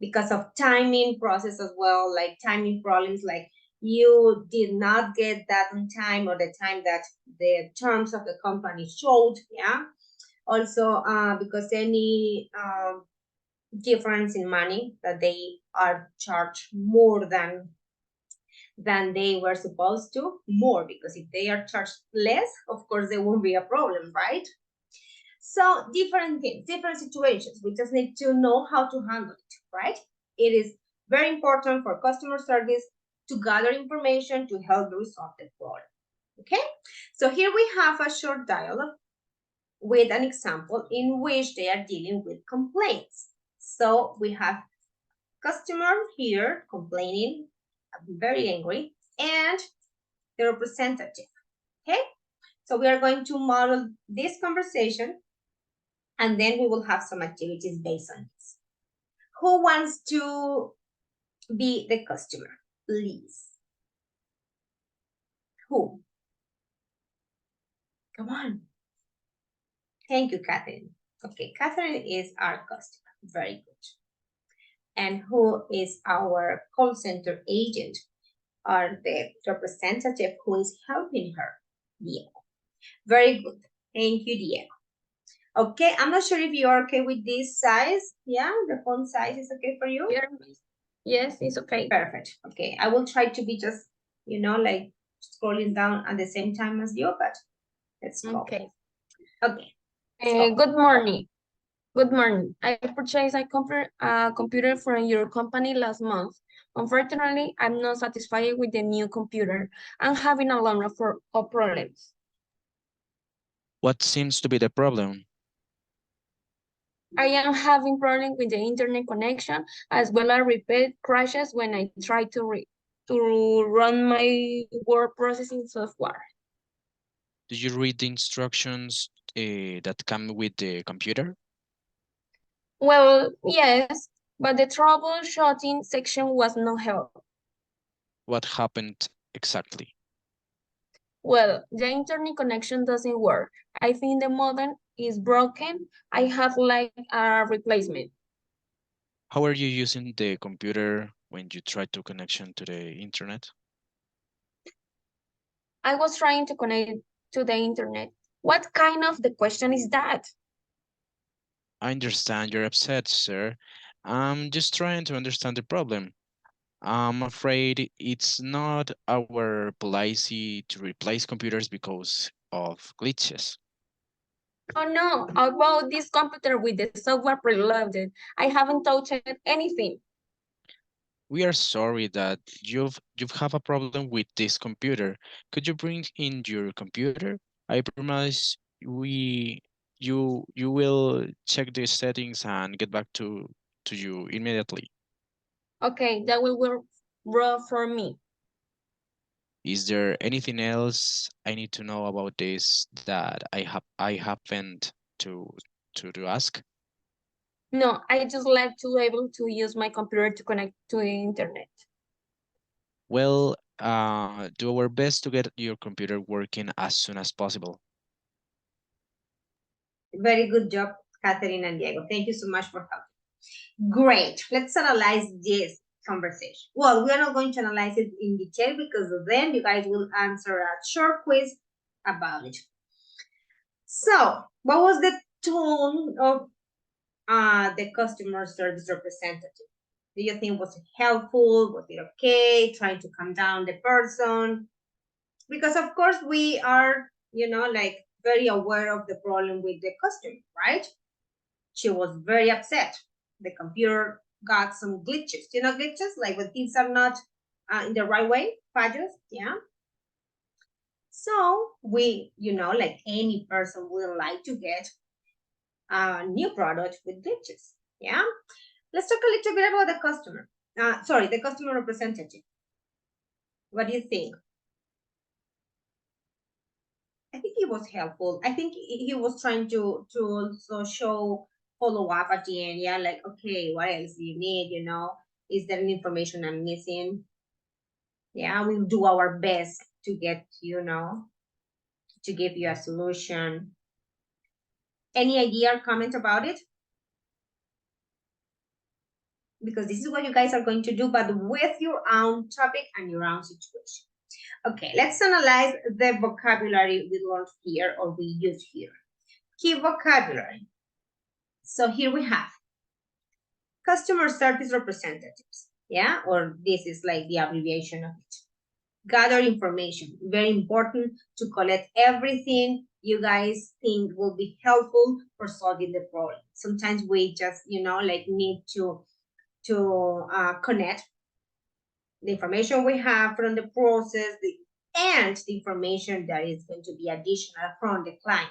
Because of timing process as well, like timing problems, like you did not get that on time or the time that the terms of the company showed, yeah? Also, because any difference in money that they are charged more than they were supposed to, more, because if they are charged less, of course there won't be a problem, right? So different things, different situations, we just need to know how to handle it, right? It is very important for customer service to gather information to help resolve the problem. Okay, so here we have a short dialogue with an example in which they are dealing with complaints. So we have customer here complaining, very angry, and the representative. Okay, so we are going to model this conversation, and then we will have some activities based on this. Who wants to be the customer, please? Who? Come on. Thank you, Catherine. Okay, Catherine is our customer. Very good. And who is our call center agent, or the representative who is helping her? Diego. Very good. Thank you, Diego. Okay, I'm not sure if you're okay with this size. Yeah, the font size is okay for you? Yes, it's okay. Perfect. Okay, I will try to be just, like scrolling down at the same time as you, but let's go. Okay. Okay. Good morning. Good morning. I purchased a computer from your company last month. Unfortunately, I'm not satisfied with the new computer. I'm having a lot of problems. What seems to be the problem? I am having problems with the internet connection, as well as repeat crashes when I try to run my word processing software. Do you read the instructions that come with the computer? Well, yes, but the troubleshooting section was no help. What happened exactly? Well, the internet connection doesn't work. I think the modem is broken. I have like a replacement. How are you using the computer when you try to connection to the internet? I was trying to connect to the internet. What kind of the question is that? I understand you're upset, sir. I'm just trying to understand the problem. I'm afraid it's not our policy to replace computers because of glitches. Oh no, I bought this computer with the software preloaded. I haven't touched anything. We are sorry that you've have a problem with this computer. Could you bring in your computer? I promise you will check the settings and get back to you immediately. Okay, that will work raw for me. Is there anything else I need to know about this that I haven't to ask? No, I just like to be able to use my computer to connect to the internet. Well, do our best to get your computer working as soon as possible. Very good job, Catherine and Diego. Thank you so much for helping. Great. Let's analyze this conversation. Well, we are not going to analyze it in detail because then you guys will answer a short quiz about it. So, what was the tone of the customer service representative? Do you think was it helpful? Was it okay? Trying to calm down the person? Because of course we are, like very aware of the problem with the customer, right? She was very upset. The computer got some glitches. Glitches like when things are not in the right way, fallos, yeah. So we, like any person would like to get a new product with glitches, yeah. Let's talk a little bit about the customer. The customer representative. What do you think? I think he was helpful. I think he was trying to also show follow up at the end. Yeah, like, okay, what else do you need? Is there any information I'm missing? Yeah, we'll do our best to get, to give you a solution. Any idea or comment about it? Because this is what you guys are going to do, but with your own topic and your own situation. Okay, let's analyze the vocabulary we learned here or we use here. Key vocabulary. So here we have customer service representatives, yeah, or this is like the abbreviation of it. Gather information, very important to collect everything you guys think will be helpful for solving the problem. Sometimes we just, need to connect the information we have from the process, and the information that is going to be additional from the client.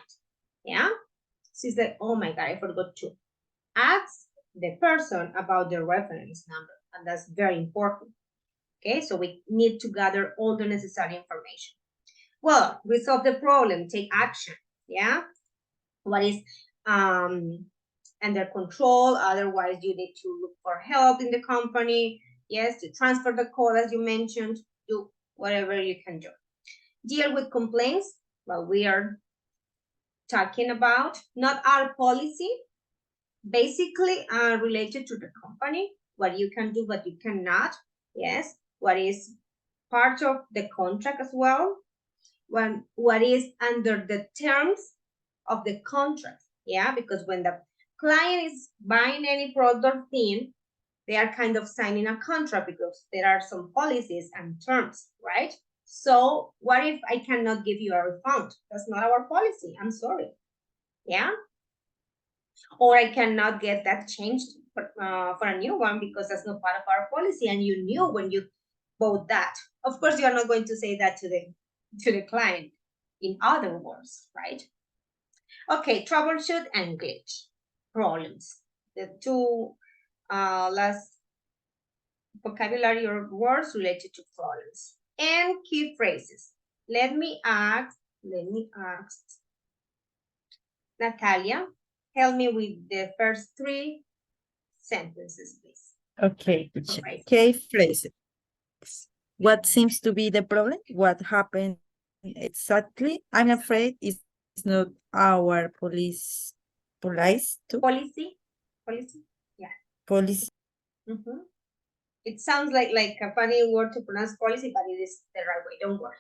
Yeah. She said, oh my God, I forgot to ask the person about the reference number. And that's very important. Okay, so we need to gather all the necessary information. Well, resolve the problem, take action. Yeah. What is under control? Otherwise, you need to look for help in the company. Yes, to transfer the call, as you mentioned, do whatever you can do. Deal with complaints. Well, we are talking about not our policy, basically related to the company, what you can do, what you cannot. Yes, what is part of the contract as well, what is under the terms of the contract. Yeah, because when the client is buying any product thing, they are kind of signing a contract because there are some policies and terms, right? So what if I cannot give you a refund? That's not our policy. I'm sorry. Yeah. Or I cannot get that changed for a new one because that's not part of our policy, and you knew when you bought that. Of course, you are not going to say that to the client. In other words, right? Okay, troubleshoot and glitch problems. The two last vocabulary or words related to problems and key phrases. Let me ask Natalia, help me with the first three sentences, please. Okay, All right. okay, phrases. What seems to be the problem? What happened exactly? I'm afraid it's not our police Policy. Yeah. policy. It sounds like a funny word to pronounce policy, but it is the right way. Don't worry.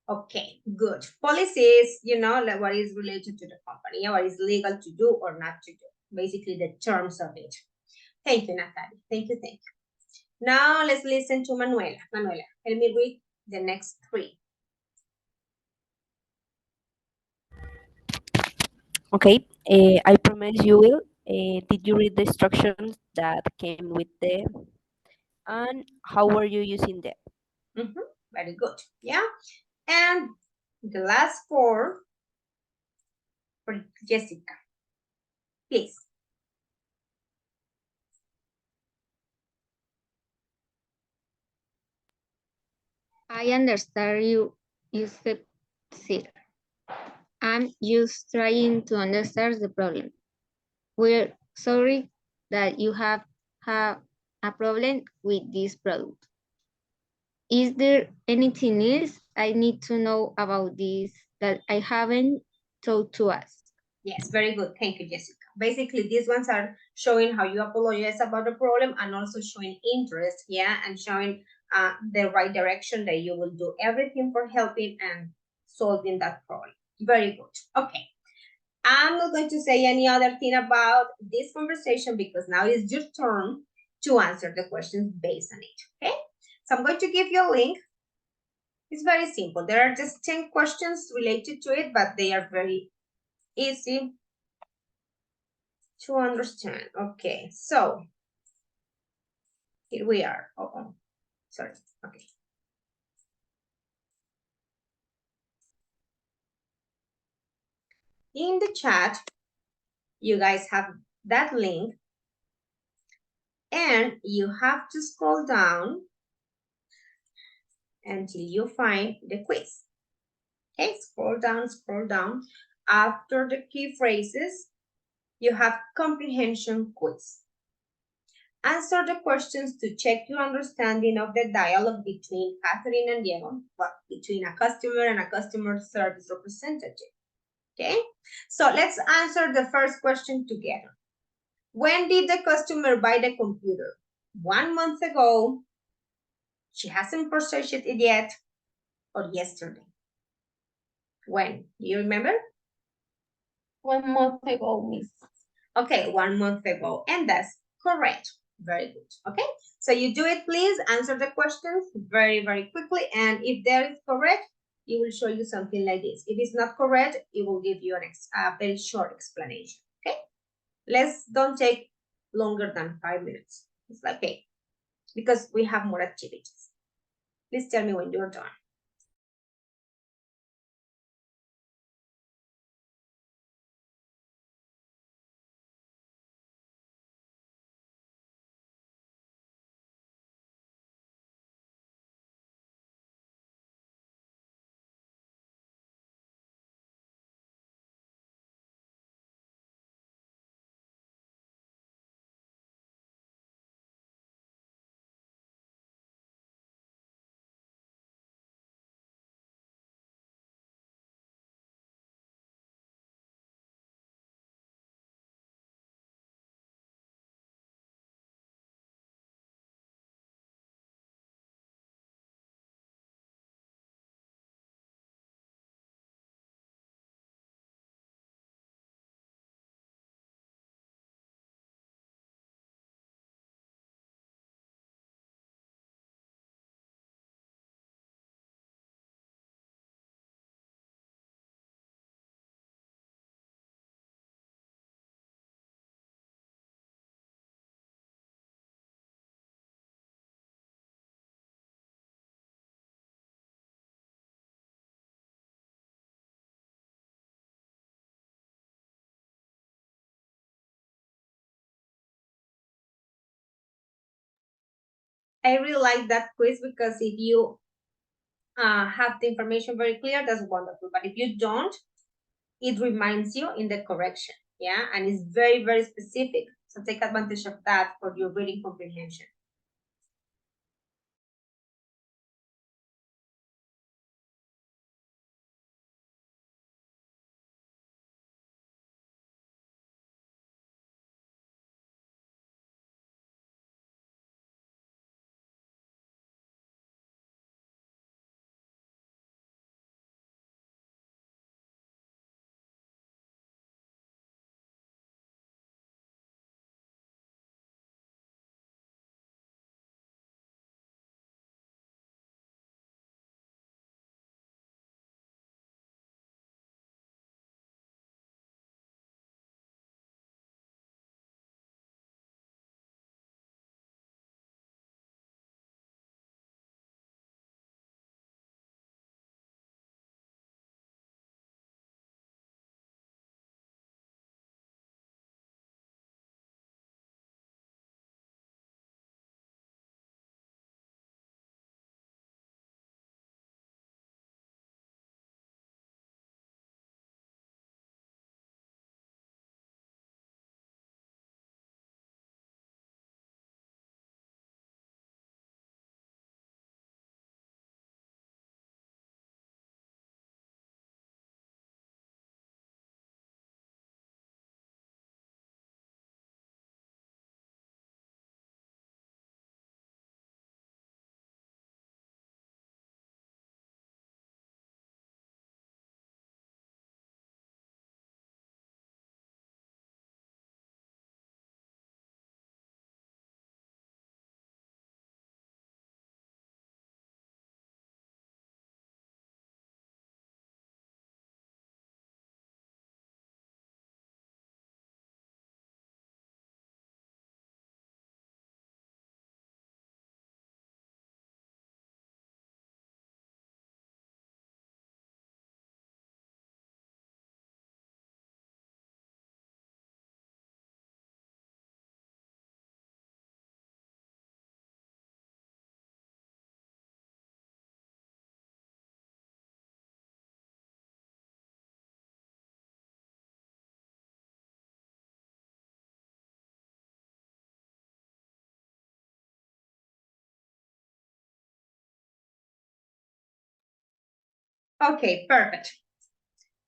Okay, good. Policy is, like what is related to the company, what is legal to do or not to do. Basically, the terms of it. Thank you, Natalie. Thank you. Now let's listen to Manuela. Manuela, help me read the next three. Okay, I promise you will. Did you read the instructions that came with them? And how were you using them? Very good. Yeah. And the last four for Jessica. Please. I understand you succeed. I'm just trying to understand the problem. We're sorry that you have a problem with this product. Is there anything else I need to know about this that I haven't told to us? Yes, very good. Thank you, Jessica. Basically, these ones are showing how you apologize about the problem and also showing interest, yeah, and showing the right direction that you will do everything for helping and solving that problem. Very good. Okay. I'm not going to say any other thing about this conversation because now it's your turn to answer the questions based on it, okay? So I'm going to give you a link. It's very simple. There are just 10 questions related to it, but they are very easy to understand. Okay, so here we are. Sorry. Okay. In the chat, you guys have that link, and you have to scroll down until you find the quiz. Okay, scroll down. After the key phrases, you have comprehension quiz. Answer the questions to check your understanding of the dialogue between Catherine and Diego, well, between a customer and a customer service representative. Okay, so let's answer the first question together. When did the customer buy the computer? 1 month ago, she hasn't purchased it yet, or yesterday? When? Do you remember? 1 month ago, Miss. Okay, 1 month ago, and that's correct. Very good. Okay, so you do it, please. Answer the questions very, very quickly, and if that is correct, it will show you something like this. If it's not correct, it will give you a very short explanation. Okay, don't take longer than 5 minutes. It's like, okay, because we have more activities. Please tell me when you're done. I really like that quiz because if you have the information very clear, that's wonderful. But if you don't, it reminds you in the correction, yeah? And it's very, very specific. So take advantage of that for your reading comprehension. Okay, perfect.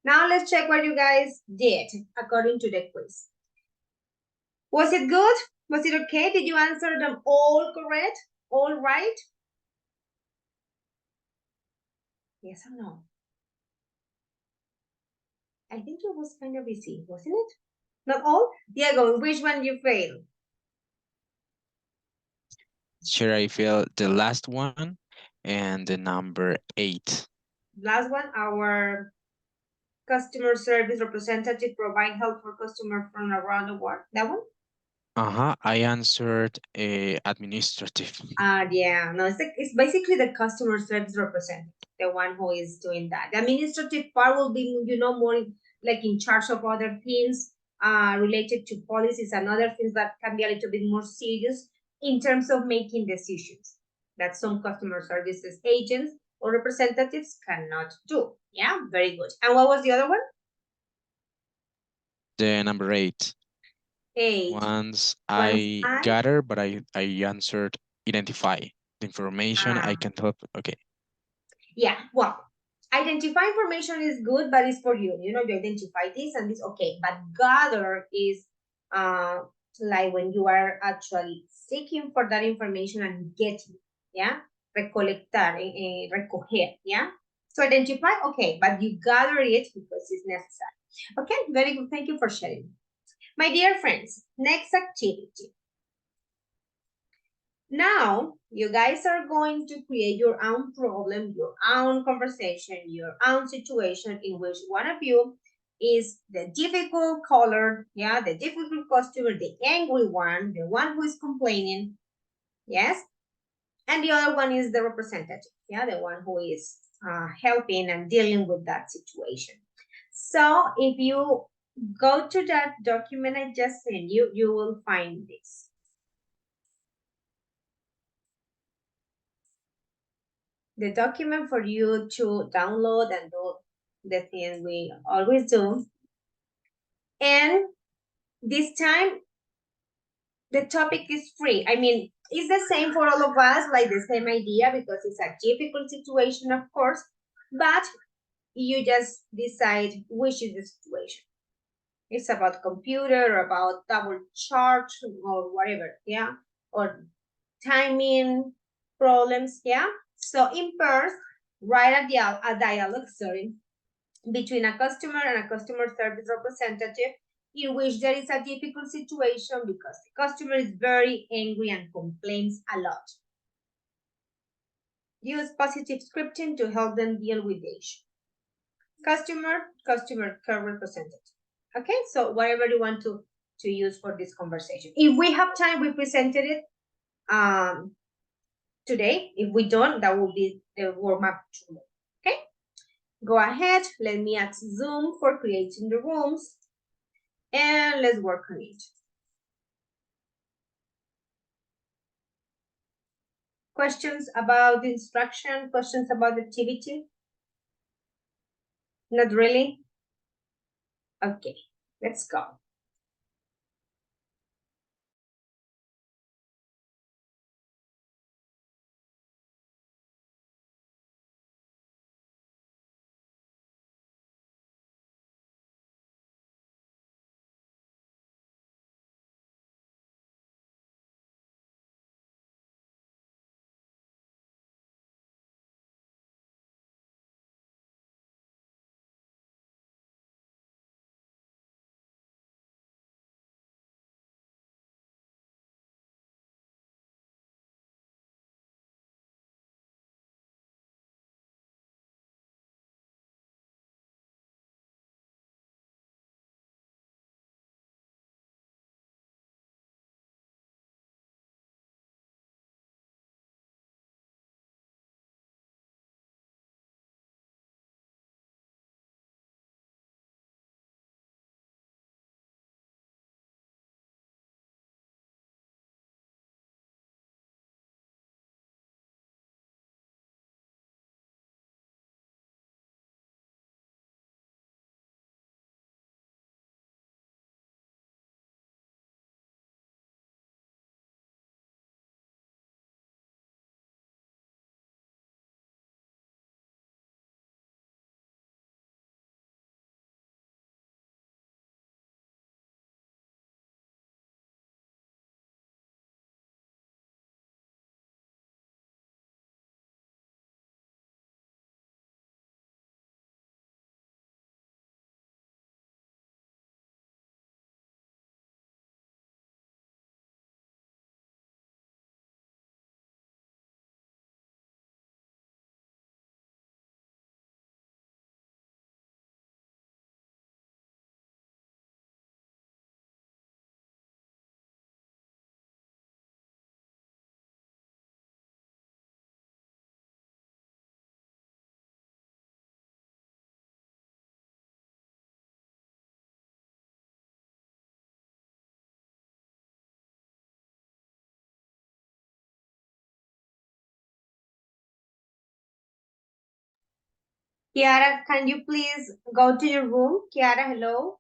Now let's check what you guys did according to the quiz. Was it good? Was it okay? Did you answer them all correct? All right? Yes or no? I think it was kind of easy, wasn't it? Not all? Diego, which one you failed? Sure, I feel the last one and the number 8. Last one, our customer service representative provide help for customers from around the world. That one? I answered administrative. Yeah, no, it's basically the customer service representative, the one who is doing that. The administrative part will be, more like in charge of other things related to policies and other things that can be a little bit more serious in terms of making decisions that some customer services agents or representatives cannot do. Yeah, very good. And what was the other one? The number 8. 8. Once Once I gather, but I answered identify the information I can help. Okay. Yeah, well, identify information is good, but it's for you. You identify this and this, okay. But gather is like when you are actually seeking for that information and getting, yeah? Recolectar, recoger, yeah? So identify, okay, but you gather it because it's necessary. Okay, very good. Thank you for sharing. My dear friends, next activity. Now, you guys are going to create your own problem, your own conversation, your own situation in which one of you is the difficult caller, yeah, the difficult customer, the angry one, the one who is complaining, yes? And the other one is the representative, yeah, the one who is helping and dealing with that situation. So if you go to that document I just sent you, you will find this. the document for you to download and do the thing we always do. And this time, the topic is free. I mean, it's the same for all of us, like the same idea, because it's a difficult situation, of course, but you just decide which is the situation. It's about computer, or about double charge, or whatever, yeah, or timing problems, yeah. So in pairs, write a dialogue, sorry, between a customer and a customer service representative in which there is a difficult situation because the customer is very angry and complains a lot. Use positive scripting to help them deal with the issue. Customer care representative. Okay, so whatever you want to use for this conversation. If we have time, we presented it today. If we don't, that will be the warm-up tomorrow. Okay, go ahead. Let me ask Zoom for creating the rooms. And let's work on it. Questions about the instruction? Questions about the activity? Not really? Okay, let's go. Kiara, can you please go to your room? Kiara, hello.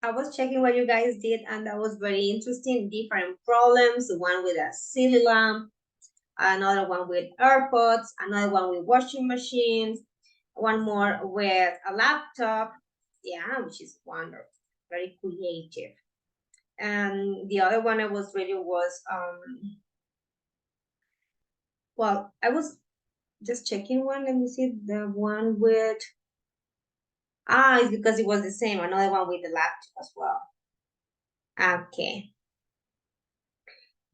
I was checking what you guys did, and that was very interesting. Different problems, one with a silly lamp, another one with AirPods, another one with washing machines, one more with a laptop. Yeah, which is wonderful, very creative. And the other one I was reading was, well, I was just checking one. Let me see the one with, it's because it was the same. Another one with the laptop as well. Okay,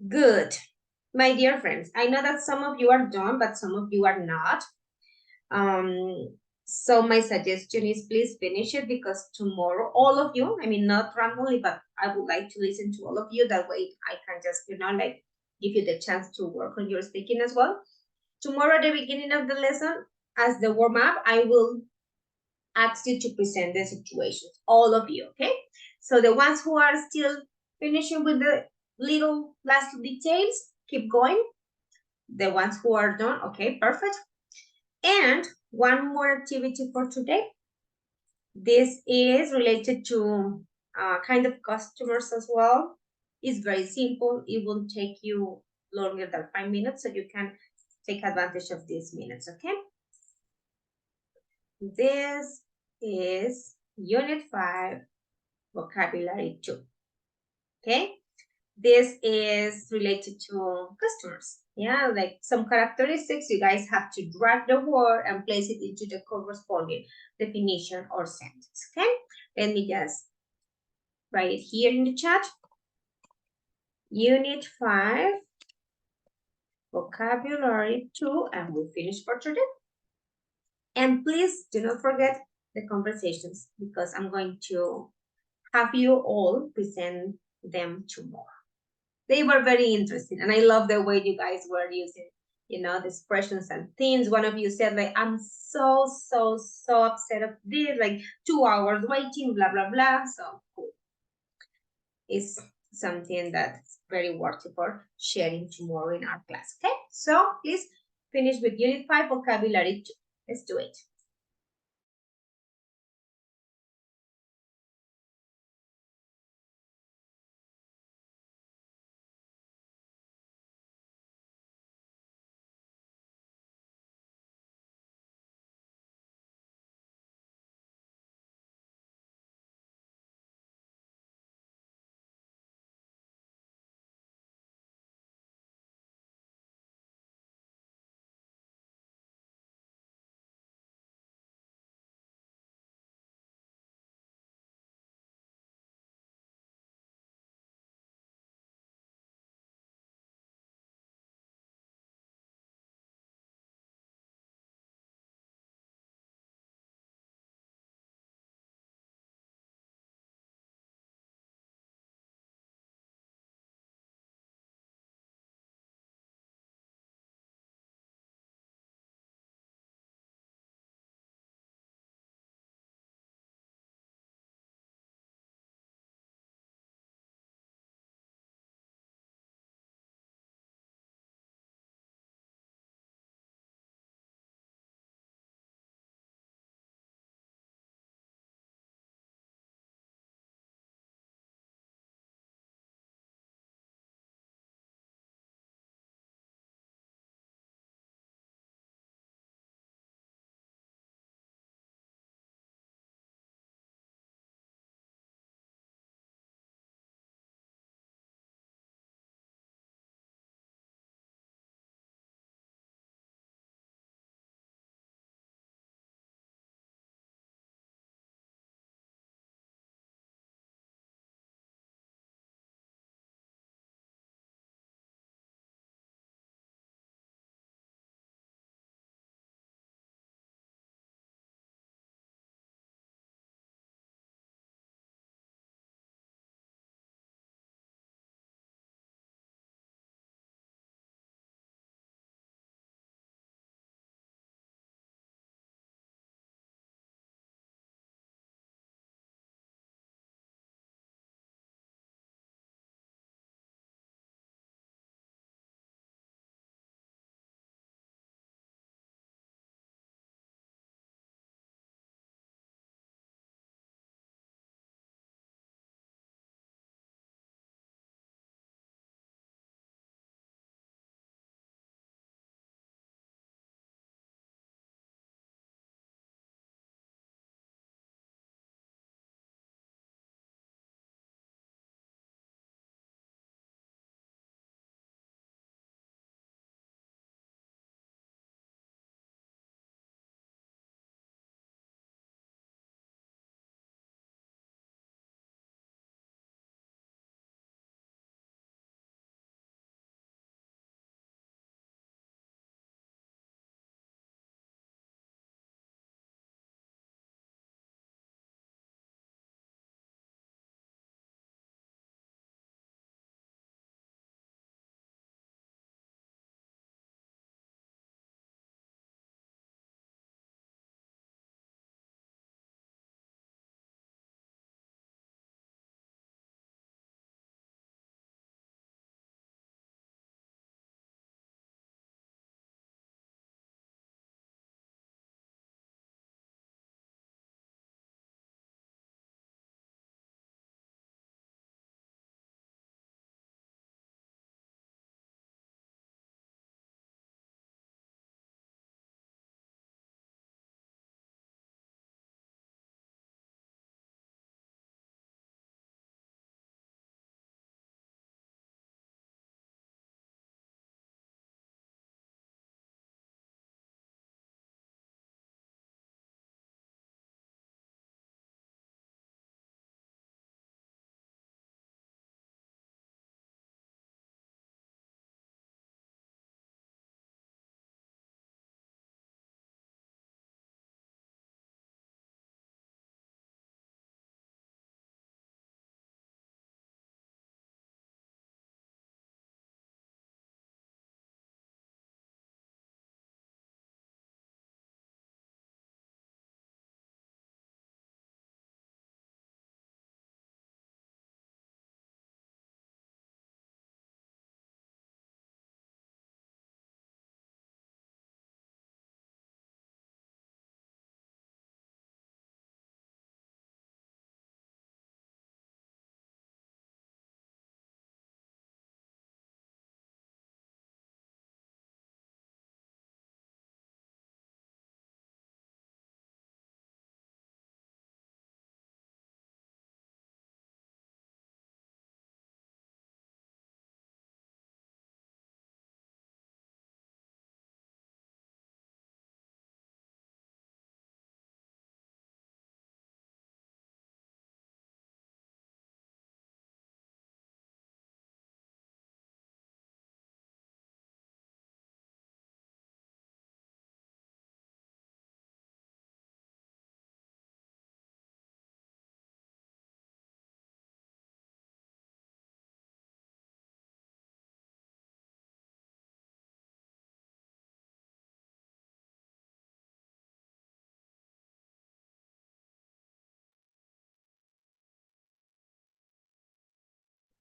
good. My dear friends, I know that some of you are done, but some of you are not. So my suggestion is please finish it, because tomorrow, all of you, I mean, not randomly, but I would like to listen to all of you. That way I can just, like give you the chance to work on your speaking as well. Tomorrow at the beginning of the lesson, as the warm up, I will ask you to present the situations, all of you, okay? So the ones who are still finishing with the little last details, keep going. The ones who are done, okay, perfect. And one more activity for today. This is related to kind of customers as well. It's very simple. It won't take you longer than 5 minutes, so you can take advantage of these minutes, okay? This is Unit 5, Vocabulary 2, okay? This is related to customers. Yeah, like some characteristics, you guys have to drag the word and place it into the corresponding definition or sentence, okay? Let me just write it here in the chat. Unit 5, Vocabulary 2, and we'll finish for today. And please do not forget the conversations, because I'm going to have you all present them tomorrow. They were very interesting, and I love the way you guys were using, the expressions and things. One of you said, like, I'm so upset of this, like 2 hours waiting, blah, blah, blah. So cool. It's something that's very worthy for sharing tomorrow in our class, okay? So please finish with Unit 5, Vocabulary 2. Let's do it.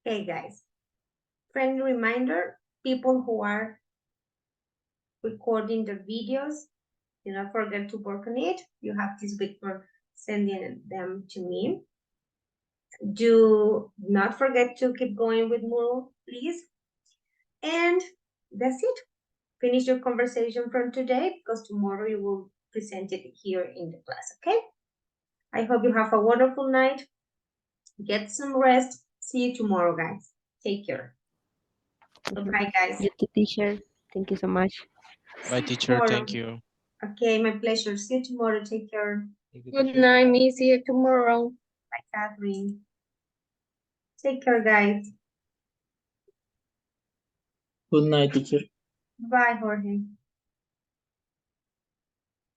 Okay, guys. Friendly reminder, people who are recording their videos, do not forget to work on it. You have this week for sending them to me. Do not forget to keep going with Moodle, please. And that's it. Finish your conversation from today because tomorrow you will present it here in the class, okay? I hope you have a wonderful night. Get some rest. See you tomorrow, guys. Take care. Bye, guys. You too, teacher. Thank you so much. Bye, See you teacher. tomorrow. Thank you. Okay, my pleasure. See you tomorrow. Take care. Good night, me. See you tomorrow. Bye, Catherine. Take care, guys. Good night, teacher. Bye, Jorge.